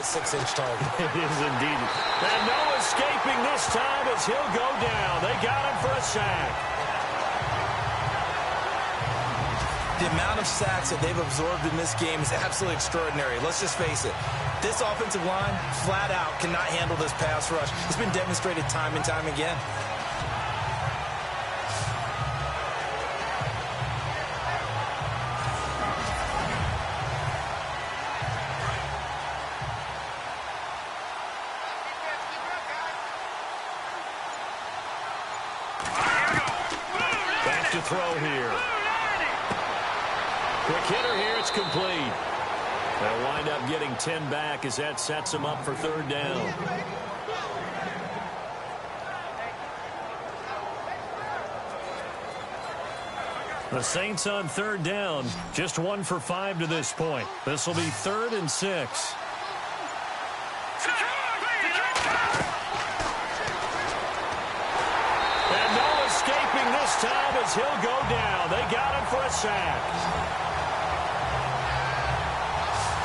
target. It is indeed. And no escaping this time as he'll go down. They got him for a sack. The amount of sacks that they've absorbed in this game is absolutely extraordinary. Let's just face it. This offensive line, flat out, cannot handle this pass rush. It's been demonstrated time and time again. Back to throw here. Quick hitter here, it's complete. They'll wind up getting 10 back as that sets them up for 3rd down. The Saints on 3rd down, just 1 for 5 to this point. This will be 3rd and 6. And no escaping this time as he'll go down. They got him for a sack.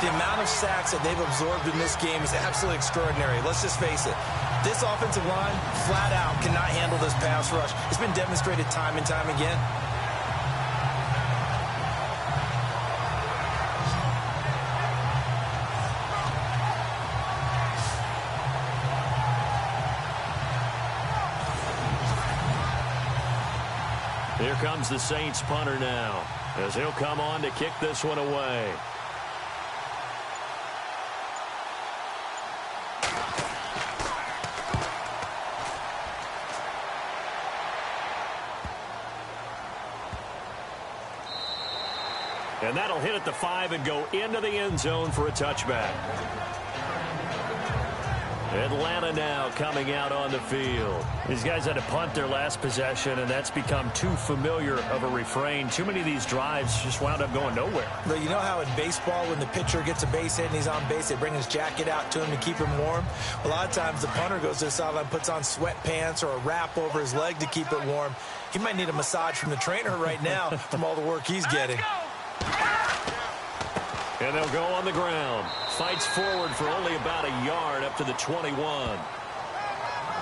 The amount of sacks that they've absorbed in this game is absolutely extraordinary. Let's just face it. This offensive line, flat out, cannot handle this pass rush. It's been demonstrated time and time again. Here comes the Saints punter now, as he'll come on to kick this one away. And that'll hit at the 5 and go into the end zone for a touchback. Atlanta now coming out on the field. These guys had to punt their last possession, and that's become too familiar of a refrain. Too many of these drives just wound up going nowhere. But you know how in baseball, when the pitcher gets a base hit and he's on base, they bring his jacket out to him to keep him warm? A lot of times the punter goes to the sideline, puts on sweatpants or a wrap over his leg to keep it warm. He might need a massage from the trainer right now from all the work he's getting. And they'll go on the ground. Fights forward for only about a yard up to the 21.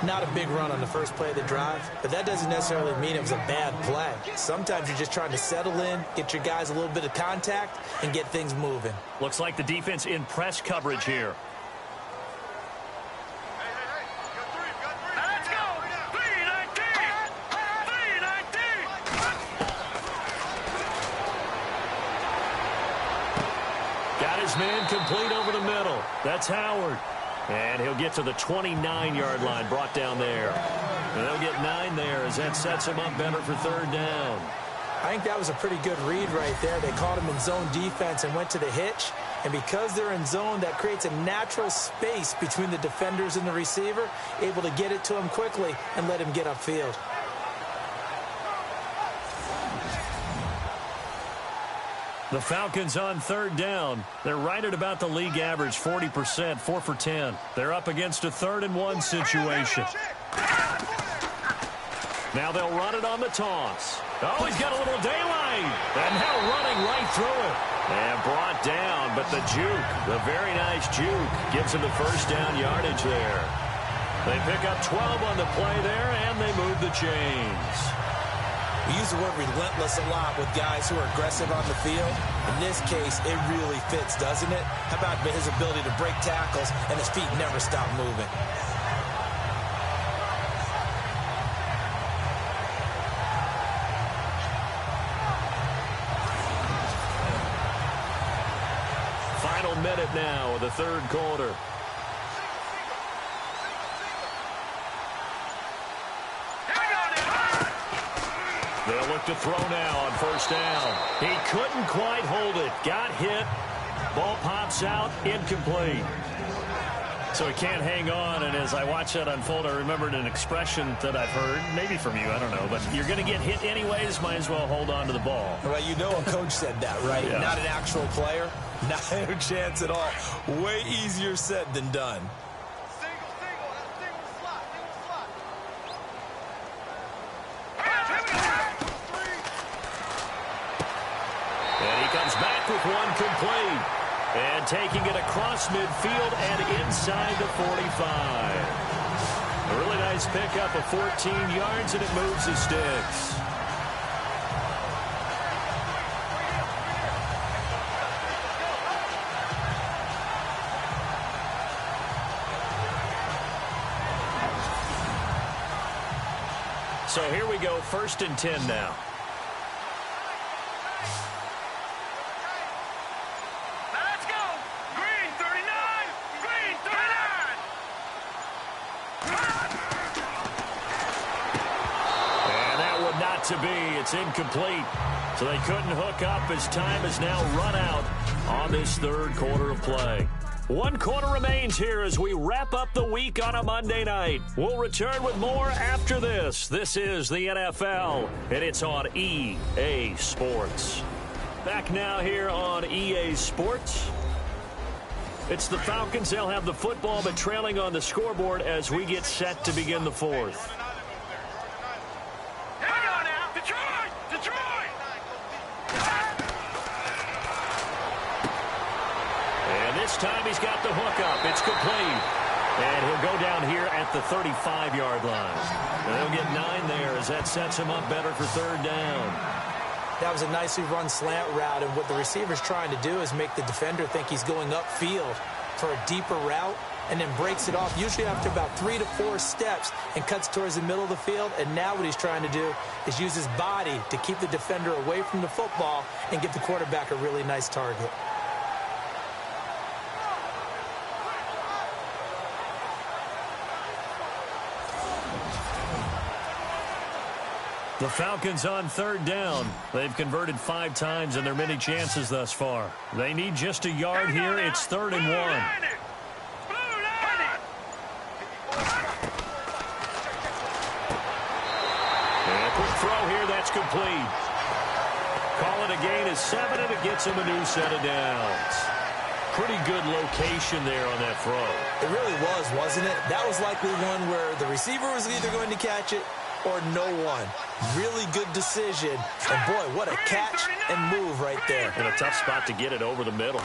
Not a big run on the first play of the drive, but that doesn't necessarily mean it was a bad play. Sometimes you're just trying to settle in, get your guys a little bit of contact, and get things moving. Looks like the defense in press coverage here. Man complete over the middle. That's Howard. And he'll get to the 29-yard line, brought down there. And they'll get 9 there as that sets him up better for 3rd down. I think that was a pretty good read right there. They caught him in zone defense and went to the hitch. And because they're in zone, that creates a natural space between the defenders and the receiver, able to get it to him quickly and let him get upfield. The Falcons on 3rd down. They're right at about the league average, 40%, 4 for 10. They're up against a 3rd and 1 situation. Now they'll run it on the toss. Oh, he's got a little daylight. And now running right through it. And brought down, but the juke, the very nice juke, gives him the 1st down yardage there. They pick up 12 on the play there, and they move the chains. We use the word relentless a lot with guys who are aggressive on the field. In this case, it really fits, doesn't it? How about his ability to break tackles and his feet never stop moving? Final minute now of the third quarter. They'll look to throw now on first down. He couldn't quite hold it. Got hit. Ball pops out. Incomplete. So he can't hang on, and as I watch that unfold, I remembered an expression that I've heard, maybe from you, I don't know, but you're going to get hit anyways, might as well hold on to the ball. Well, you know a coach said that, right? Yeah. Not an actual player. Not a chance at all. Way easier said than done. And he comes back with one complete. And taking it across midfield and inside the 45. A really nice pickup of 14 yards, and it moves the sticks. So here we go, 1st and 10 now. Let's go. Green 39. Green 39. And that one not to be. It's incomplete. So they couldn't hook up as time is now run out on this third quarter of play. 1 quarter remains here as we wrap up the week on a Monday night. We'll return with more after this. This is the NFL, and it's on EA Sports. Back now here on EA Sports. It's the Falcons. They'll have the football, but trailing on the scoreboard as we get set to begin the fourth. Hang on now. Detroit. Detroit. And this time he's got the hook up. It's complete. And he'll go down here at the 35-yard line. And they'll get 9 there as that sets him up better for third down. That was a nicely run slant route, and what the receiver's trying to do is make the defender think he's going upfield for a deeper route and then breaks it off, usually after about 3 to 4 steps, and cuts towards the middle of the field. And now what he's trying to do is use his body to keep the defender away from the football and give the quarterback a really nice target. The Falcons on third down. They've converted 5 times in their many chances thus far. They need just a yard here. It's 3rd and 1. And a quick throw here. That's complete. Call it a gain of 7, and it gets him a new set of downs. Pretty good location there on that throw. It really was, wasn't it? That was likely one where the receiver was either going to catch it or no one. Really good decision. And, boy, what a catch and move right there. In a tough spot to get it over the middle.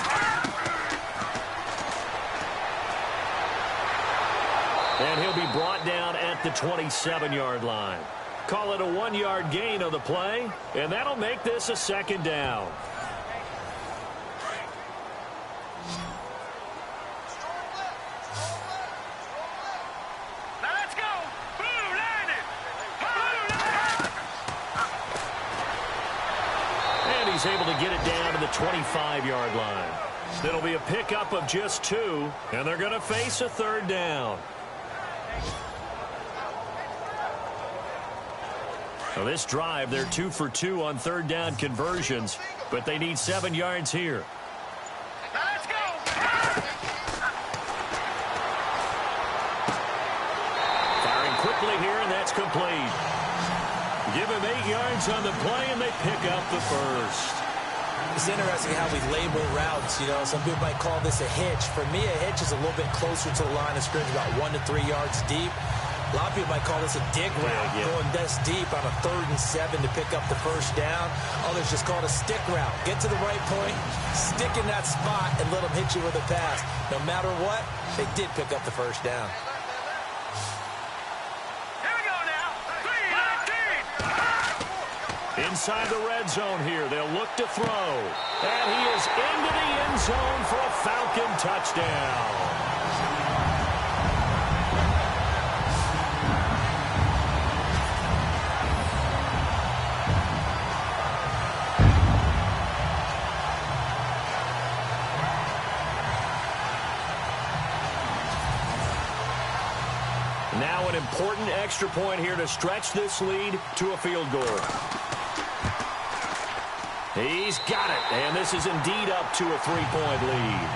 And he'll be brought down at the 27-yard line. Call it a 1-yard gain of the play, and that'll make this a 2nd down. He's able to get it down to the 25-yard line. It'll be a pickup of just 2, and they're going to face a 3rd down. Now this drive, they're 2 for 2 on 3rd down conversions, but they need 7 yards here. Let's go. Firing quickly here, and that's complete. Give him 8 yards on the play, and they pick up the first. It's interesting how we label routes. You know, some people might call this a hitch. For me, a hitch is a little bit closer to the line of scrimmage, about 1 to 3 yards deep. A lot of people might call this a dig route, going this deep on a 3rd and 7 to pick up the first down. Others just call it a stick route. Get to the right point, stick in that spot, and let them hit you with a pass. No matter what, they did pick up the first down. Here we go now. 3-19. Inside the red zone here, they'll look to throw. And he is into the end zone for a Falcon touchdown. Now an important extra point here to stretch this lead to a field goal. He's got it, and this is indeed up to a 3-point lead.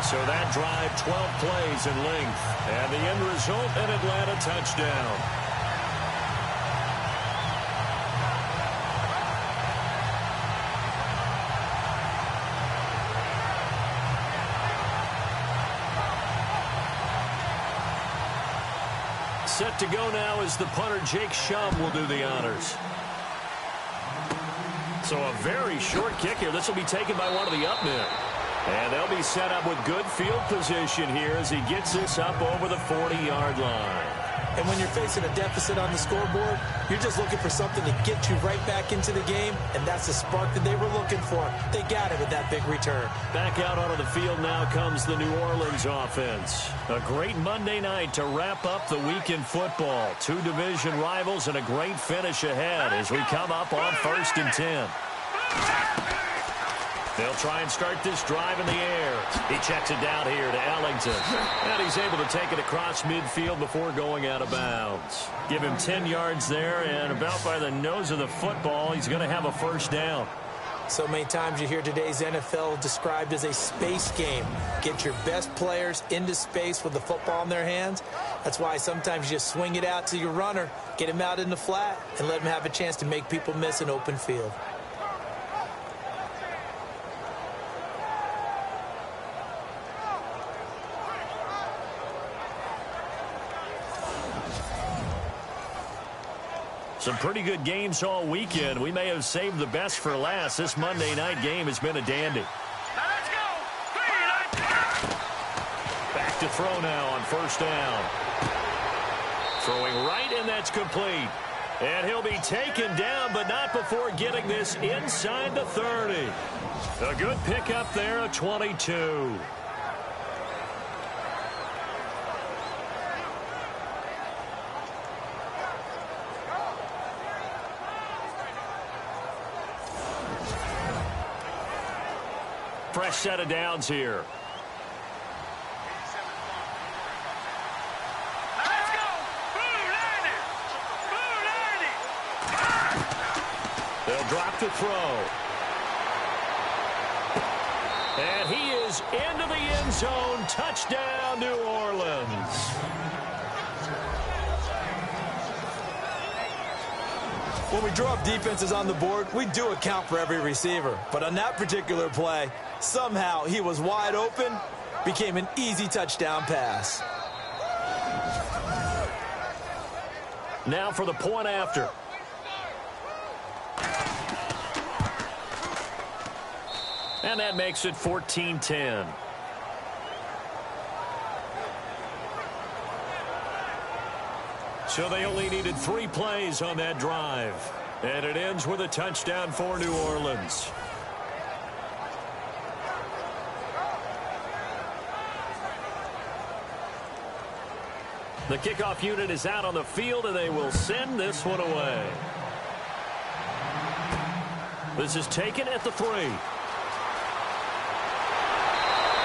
So that drive, 12 plays in length, and the end result, an Atlanta touchdown. Set to go now as the punter Jake Shum will do the honors. So a very short kick here. This will be taken by one of the up men. And they'll be set up with good field position here as he gets this up over the 40-yard line. And when you're facing a deficit on the scoreboard, you're just looking for something to get you right back into the game, and that's the spark that they were looking for. They got it with that big return. Back out onto the field now comes the New Orleans offense. A great Monday night to wrap up the week in football. Two division rivals and a great finish ahead as we come up on 1st and 10. They'll try and start this drive in the air. He checks it down here to Ellington. And he's able to take it across midfield before going out of bounds. Give him 10 yards there, and about by the nose of the football, he's going to have a first down. So many times you hear today's NFL described as a space game. Get your best players into space with the football in their hands. That's why sometimes you just swing it out to your runner, get him out in the flat, and let him have a chance to make people miss an open field. Some pretty good games all weekend. We may have saved the best for last. This Monday night game has been a dandy. Now let's go. Back to throw now on 1st down. Throwing right, and that's complete. And he'll be taken down, but not before getting this inside the 30. A good pickup there, a 22. Fresh set of downs here. Let's go. They'll drop to throw. And he is into the end zone. Touchdown, New Orleans. When we draw up defenses on the board, we do account for every receiver. But on that particular play, somehow he was wide open, became an easy touchdown pass. Now for the point after. And that makes it 14-10. So they only needed 3 plays on that drive. And it ends with a touchdown for New Orleans. The kickoff unit is out on the field, and they will send this one away. This is taken at the 3.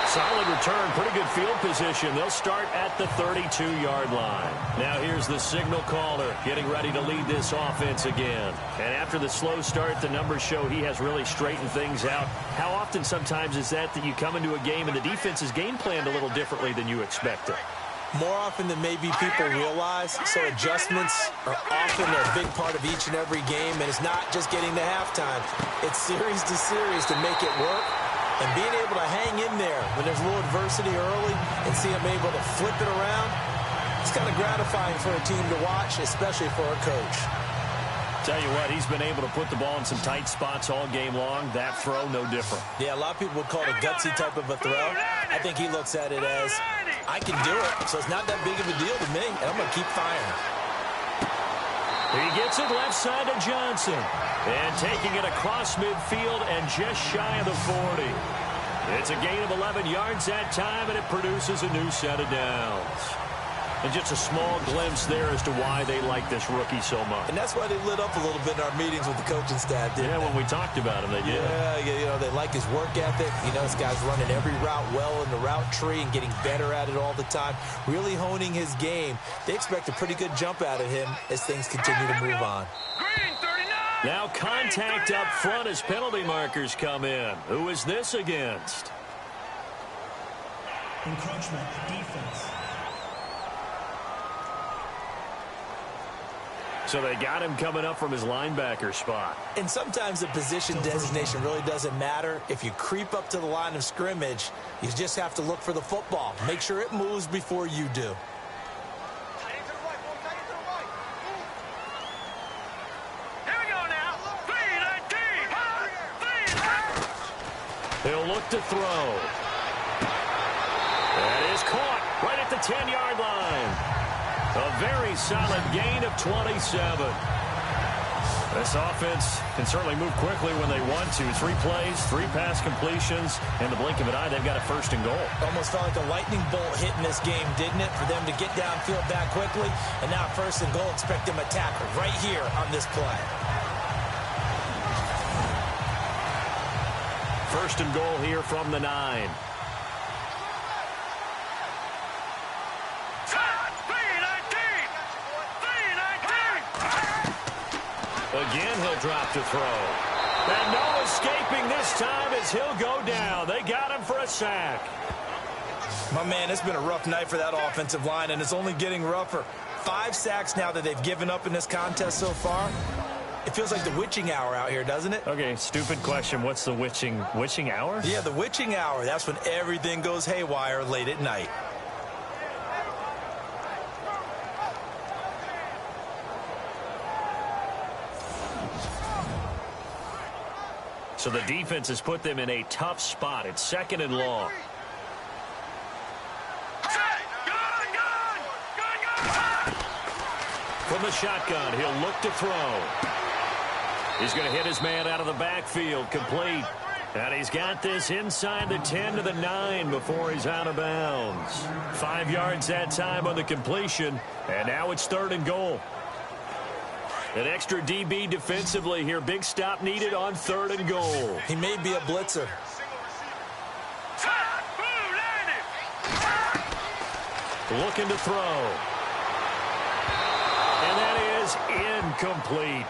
Solid return, pretty good field position. They'll start at the 32-yard line. Now here's the signal caller getting ready to lead this offense again. And after the slow start, the numbers show he has really straightened things out. How often sometimes is that you come into a game and the defense is game planned a little differently than you expected? More often than maybe people realize, so adjustments are often a big part of each and every game, and it's not just getting to halftime. It's series to series to make it work. And being able to hang in there when there's a little adversity early and see them able to flip it around, it's kind of gratifying for a team to watch, especially for a coach. Tell you what, he's been able to put the ball in some tight spots all game long. That throw, no different. Yeah, a lot of people would call it a gutsy type of a throw. I think he looks at it as, I can do it, so it's not that big of a deal to me, and I'm going to keep firing. He gets it left side to Johnson. And taking it across midfield and just shy of the 40. It's a gain of 11 yards that time, and it produces a new set of downs. And just a small glimpse there as to why they like this rookie so much. And that's why they lit up a little bit in our meetings with the coaching staff, didn't they? When we talked about him, they did. Yeah, they like his work ethic. This guy's running every route well in the route tree and getting better at it all the time, really honing his game. They expect a pretty good jump out of him as things continue to move on. Now contact up front as penalty markers come in. Who is this against? Encroachment, defense. So they got him coming up from his linebacker spot. And sometimes the position designation really doesn't matter. If you creep up to the line of scrimmage, you just have to look for the football. Make sure it moves before you do. He'll look to throw. That is caught right at the 10-yard line. A very solid gain of 27. This offense can certainly move quickly when they want to. 3 plays, 3 pass completions. In the blink of an eye, they've got a 1st and goal. Almost felt like a lightning bolt hit in this game, didn't it? For them to get downfield that quickly. And now 1st and goal, expect them to tackle right here on this play. 1st and goal here from the 9. Again, he'll drop to throw. And no escaping this time as he'll go down. They got him for a sack. My man, it's been a rough night for that offensive line, and it's only getting rougher. 5 sacks now that they've given up in this contest so far. It feels like the witching hour out here, doesn't it? Okay, stupid question. What's the witching hour? Yeah, the witching hour. That's when everything goes haywire late at night. So the defense has put them in a tough spot. It's 2nd and long. From the shotgun, he'll look to throw. He's going to hit his man out of the backfield, complete. And he's got this inside the 10 to the 9 before he's out of bounds. 5 yards that time on the completion, and now it's 3rd and goal. An extra DB defensively here. Big stop needed on 3rd and goal. He may be a blitzer. Looking to throw. And that is incomplete.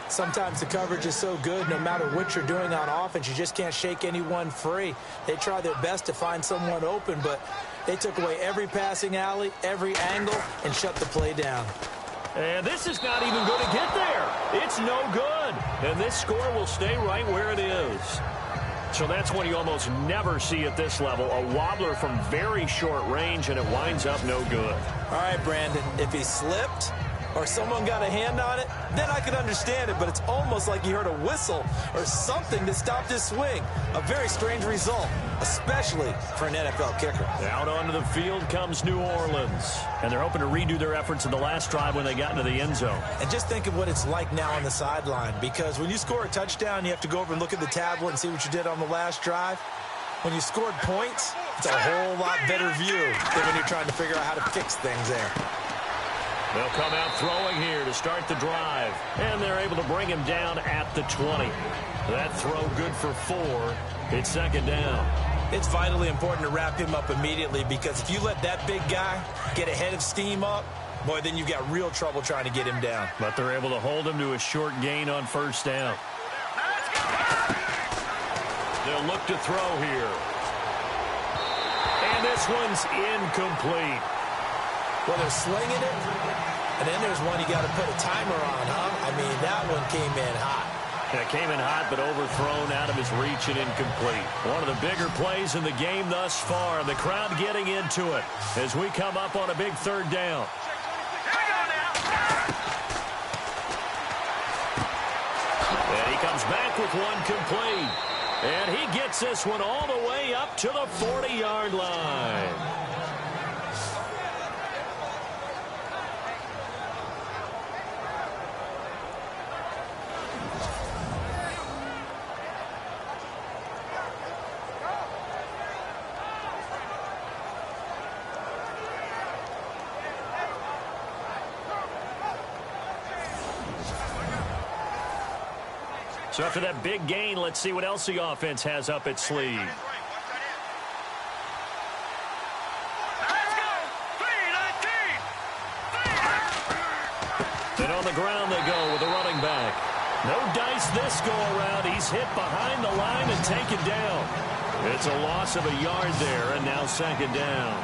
Sometimes the coverage is so good, no matter what you're doing on offense, you just can't shake anyone free. They try their best to find someone open, but they took away every passing alley, every angle, and shut the play down. And this is not even going to get there. It's no good. And this score will stay right where it is. So that's what you almost never see at this level. A wobbler from very short range, and it winds up no good. All right, Brandon, if he slipped or someone got a hand on it, then I could understand it, but it's almost like he heard a whistle or something that stopped his swing. A very strange result, especially for an NFL kicker. Out onto the field comes New Orleans, and they're hoping to redo their efforts in the last drive when they got into the end zone. And just think of what it's like now on the sideline, because when you score a touchdown, you have to go over and look at the tablet and see what you did on the last drive. When you scored points, it's a whole lot better view than when you're trying to figure out how to fix things there. They'll come out throwing here to start the drive, and they're able to bring him down at the 20. That throw good for 4. It's 2nd down. It's vitally important to wrap him up immediately, because if you let that big guy get a head of steam up, boy, then you've got real trouble trying to get him down. But they're able to hold him to a short gain on 1st down. They'll look to throw here. And this one's incomplete. Well, they're slinging it, and then there's one you got to put a timer on, huh? I mean, that one came in hot. It came in hot, but overthrown out of his reach and incomplete. One of the bigger plays in the game thus far. The crowd getting into it as we come up on a big 3rd down. And he comes back with one complete. And he gets this one all the way up to the 40-yard line. So after that big gain, let's see what else the offense has up its sleeve. And on the ground they go with a running back. No dice this go-around. He's hit behind the line and taken down. It's a loss of a yard there, and now second down.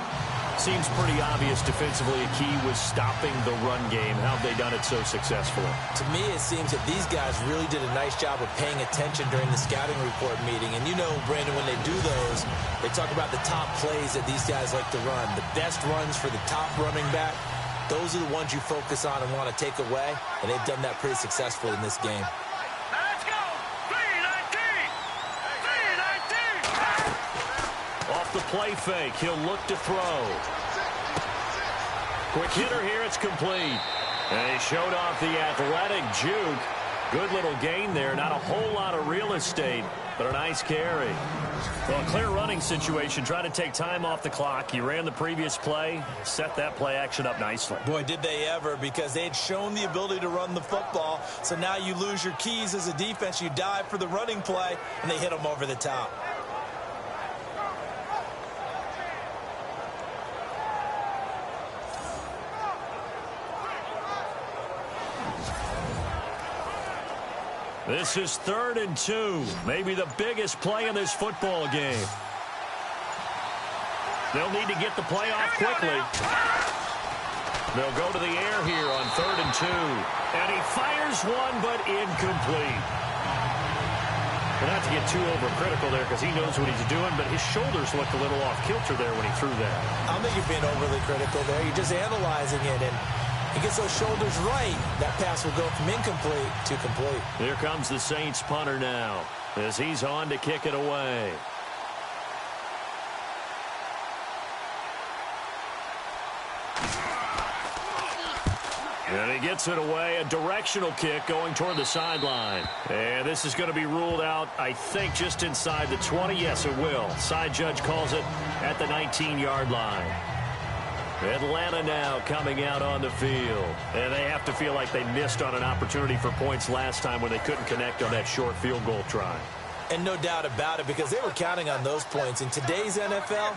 Seems pretty obvious defensively a key was stopping the run game. How have they done it so successfully? To me, it seems that these guys really did a nice job of paying attention during the scouting report meeting. And you know, Brandon, when they do those, they talk about the top plays that these guys like to run. The best runs for the top running back. Those are the ones you focus on and want to take away, and they've done that pretty successfully in this game. Let's go! 3-19! Off the play fake, he'll look to throw. Quick hitter here, it's complete. And he showed off the athletic juke. Good little gain there, not a whole lot of real estate, but a nice carry. Well, a clear running situation, trying to take time off the clock. He ran the previous play, set that play action up nicely. Boy, did they ever, because they had shown the ability to run the football. So now you lose your keys as a defense. You dive for the running play, and they hit them over the top. This is 3rd and 2. Maybe the biggest play in this football game. They'll need to get the play off quickly. They'll go to the air here on 3rd and 2. And he fires one, but incomplete. Well, not to get too overcritical there because he knows what he's doing, but his shoulders looked a little off kilter there when he threw that. I don't think you're being overly critical there. You're just analyzing it, and he gets those shoulders right. That pass will go from incomplete to complete. Here comes the Saints punter now as he's on to kick it away. And he gets it away, a directional kick going toward the sideline. And this is going to be ruled out, I think, just inside the 20. Yes, it will. Side judge calls it at the 19-yard line. Atlanta now coming out on the field. And they have to feel like they missed on an opportunity for points last time when they couldn't connect on that short field goal try. And no doubt about it, because they were counting on those points. In today's NFL,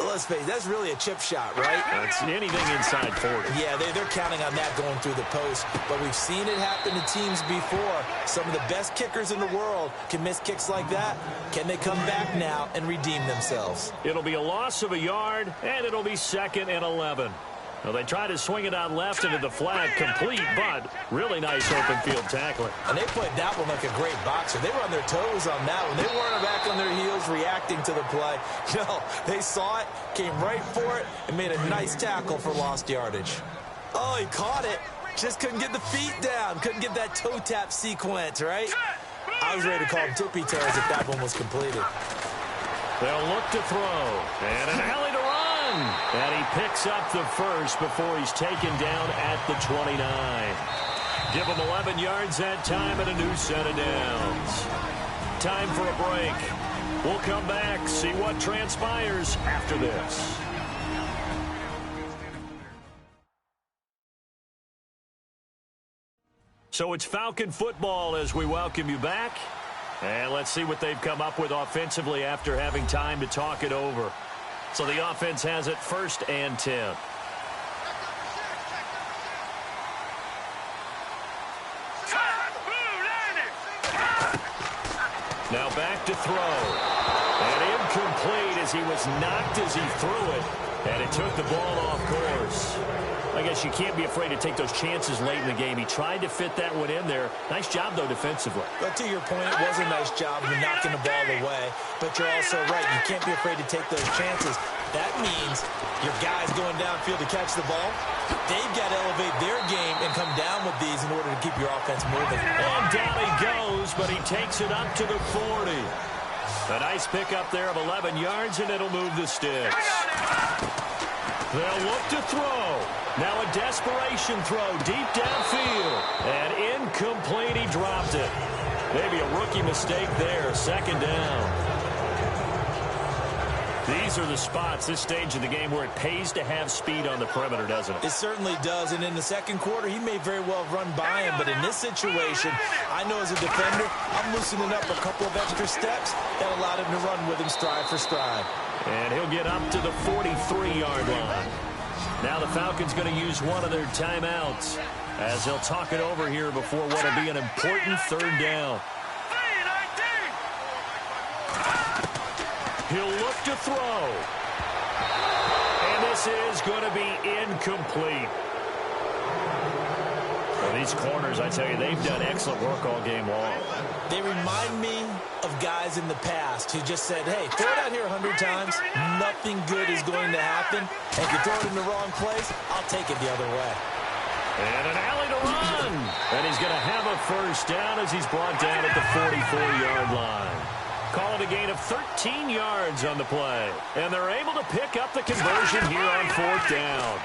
let's face it, that's really a chip shot, right? That's anything inside 40. Yeah, they're counting on that going through the post. But we've seen it happen to teams before. Some of the best kickers in the world can miss kicks like that. Can they come back now and redeem themselves? It'll be a loss of a yard, and it'll be 2nd and 11. Well, they try to swing it out left into the flag, complete, but really nice open field tackling. And they played that one like a great boxer. They were on their toes on that one. They weren't back on their heels reacting to the play. No, they saw it, came right for it, and made a nice tackle for lost yardage. Oh, he caught it. Just couldn't get the feet down. Couldn't get that toe tap sequence, right? I was ready to call him tippy toes if that one was completed. They'll look to throw. And an alley to run. And he picks up the first before he's taken down at the 29. Give him 11 yards that time and a new set of downs. Time for a break. We'll come back, see what transpires after this. So it's Falcon football as we welcome you back. And let's see what they've come up with offensively after having time to talk it over. So the offense has it 1st and 10. Now back to throw. And incomplete as he was knocked as he threw it. And it took the ball off course. I guess you can't be afraid to take those chances late in the game. He tried to fit that one in there. Nice job, though, defensively. But to your point, it was a nice job of knocking the ball away. But you're also right. You can't be afraid to take those chances. That means your guys going downfield to catch the ball, they've got to elevate their game and come down with these in order to keep your offense moving. And down he goes, but he takes it up to the 40. A nice pickup there of 11 yards, and it'll move the sticks. They'll look to throw. Now a desperation throw deep downfield. And incomplete, he dropped it. Maybe a rookie mistake there, 2nd down. These are the spots, this stage of the game, where it pays to have speed on the perimeter, doesn't it? It certainly does, and in the second quarter, he may very well run by him, but in this situation, I know as a defender, I'm loosening up a couple of extra steps that allowed him to run with him stride for stride. And he'll get up to the 43-yard line. Now the Falcons going to use one of their timeouts as they'll talk it over here before what will be an important third down. He'll look to throw. And this is going to be incomplete. Well, these corners, I tell you, they've done excellent work all game long. They remind me of guys in the past who just said, hey, throw it out here 100 times, nothing good is going to happen. And if you throw it in the wrong place, I'll take it the other way. And an alley to run. And he's going to have a first down as he's brought down at the 44-yard line. Call it a gain of 13 yards on the play. And they're able to pick up the conversion here on fourth down.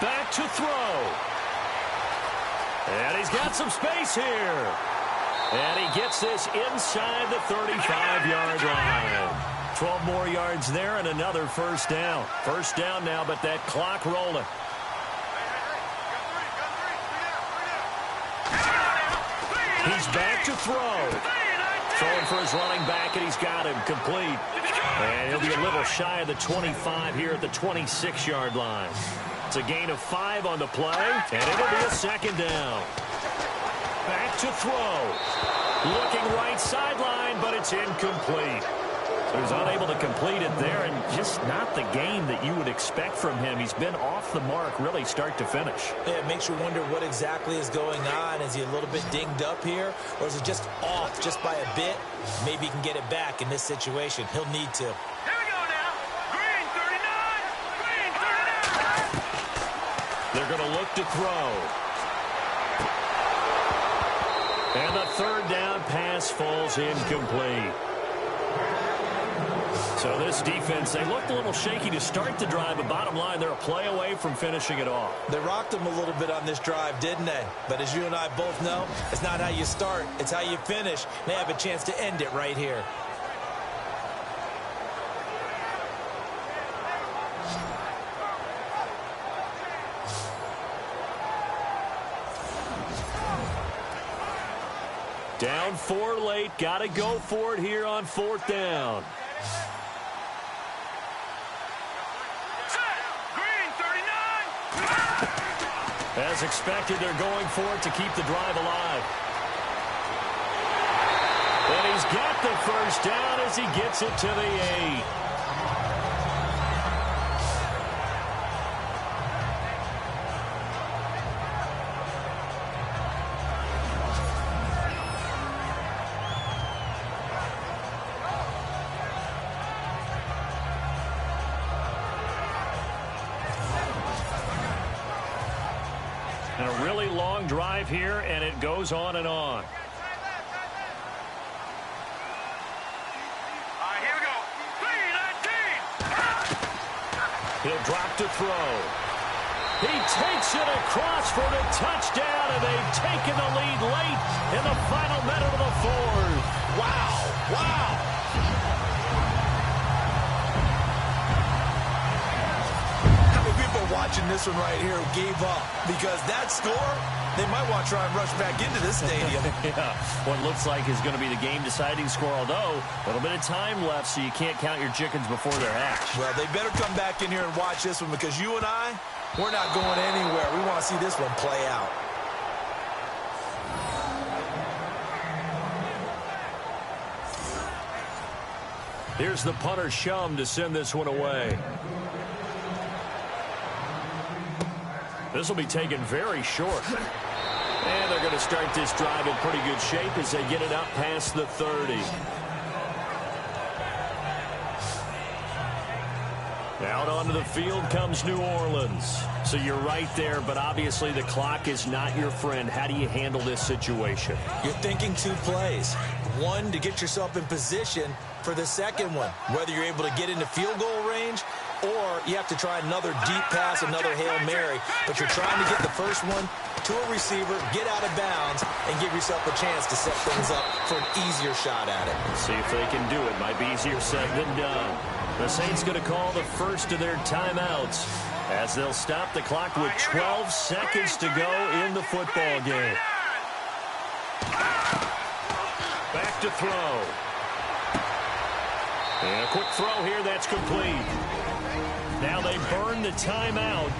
Back to throw. And he's got some space here. And he gets this inside the 35-yard line. 12 more yards there and another first down. First down now, but that clock rolling. He's back to throw. Throwing for his running back, and he's got him complete. And he'll be a little shy of the 25 here at the 26-yard line. It's a gain of 5 on the play, and it'll be a second down. Back to throw. Looking right sideline, but it's incomplete. So he's unable to complete it there, and just not the game that you would expect from him. He's been off the mark really start to finish. Yeah, it makes you wonder what exactly is going on. Is he a little bit dinged up here, or is it just off just by a bit? Maybe he can get it back in this situation. He'll need to. Here we go now. Green 39. Green 39. They're going to look to throw. And the third down pass falls incomplete. So this defense, they looked a little shaky to start the drive, but bottom line, they're a play away from finishing it off. They rocked him a little bit on this drive, didn't they? But as you and I both know, it's not how you start, it's how you finish. They have a chance to end it right here. Down 4 late, got to go for it here on fourth down. As expected, they're going for it to keep the drive alive. And he's got the first down as he gets it to the 8. And a really long drive here, and it goes on and on. All right, here we go. 3-19. He'll drop to throw. He takes it across for the touchdown, and they've taken the lead late in the final minute of the fourth. Wow, wow. Watching this one right here gave up because that score, they might want to try and rush back into this stadium. Yeah, what looks like is going to be the game-deciding score, although a little bit of time left, so you can't count your chickens before they're hatched. Well, they better come back in here and watch this one because you and I, we're not going anywhere. We want to see this one play out. Here's the punter Shum to send this one away. This will be taken very short. And they're going to start this drive in pretty good shape as they get it up past the 30. Out onto the field comes New Orleans. So you're right there, but obviously the clock is not your friend. How do you handle this situation? You're thinking 2 plays. One, to get yourself in position for the second one, whether you're able to get into field goal range or you have to try another deep pass, another Hail Mary, but you're trying to get the first one to a receiver, get out of bounds, and give yourself a chance to set things up for an easier shot at it. See if they can do it. Might be easier said than done. The Saints going to call the first of their timeouts as they'll stop the clock with 12 seconds to go in the football game. Back to throw. And a quick throw here that's complete. Now they burn the timeout,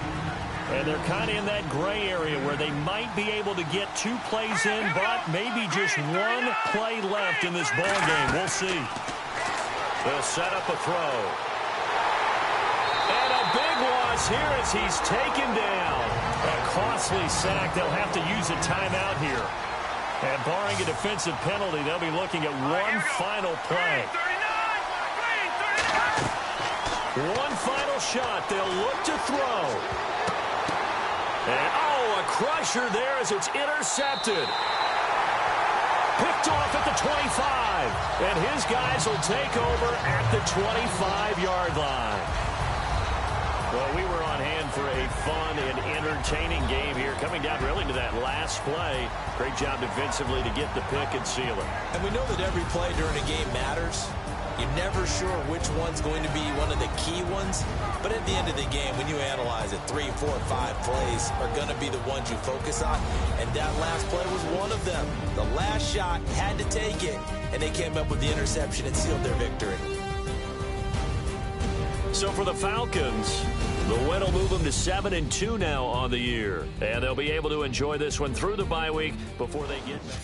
and they're kind of in that gray area where they might be able to get 2 plays in, but maybe just 1 play left in this ball game. We'll see. They'll set up a throw. And a big loss here as he's taken down. A costly sack. They'll have to use a timeout here. And barring a defensive penalty, they'll be looking at 1 final play. 1 final shot. They'll look to throw. And, a crusher there as it's intercepted. Picked off at the 25. And his guys will take over at the 25-yard line. Well, we were on hand for a fun and entertaining game here, coming down really to that last play. Great job defensively to get the pick and seal it. And we know that every play during a game matters. You're never sure which one's going to be one of the key ones. But at the end of the game, when you analyze it, 3, 4, 5 plays are going to be the ones you focus on. And that last play was one of them. The last shot had to take it, and they came up with the interception and sealed their victory. So for the Falcons, the win will move them to 7-2 now on the year. And they'll be able to enjoy this one through the bye week before they get back.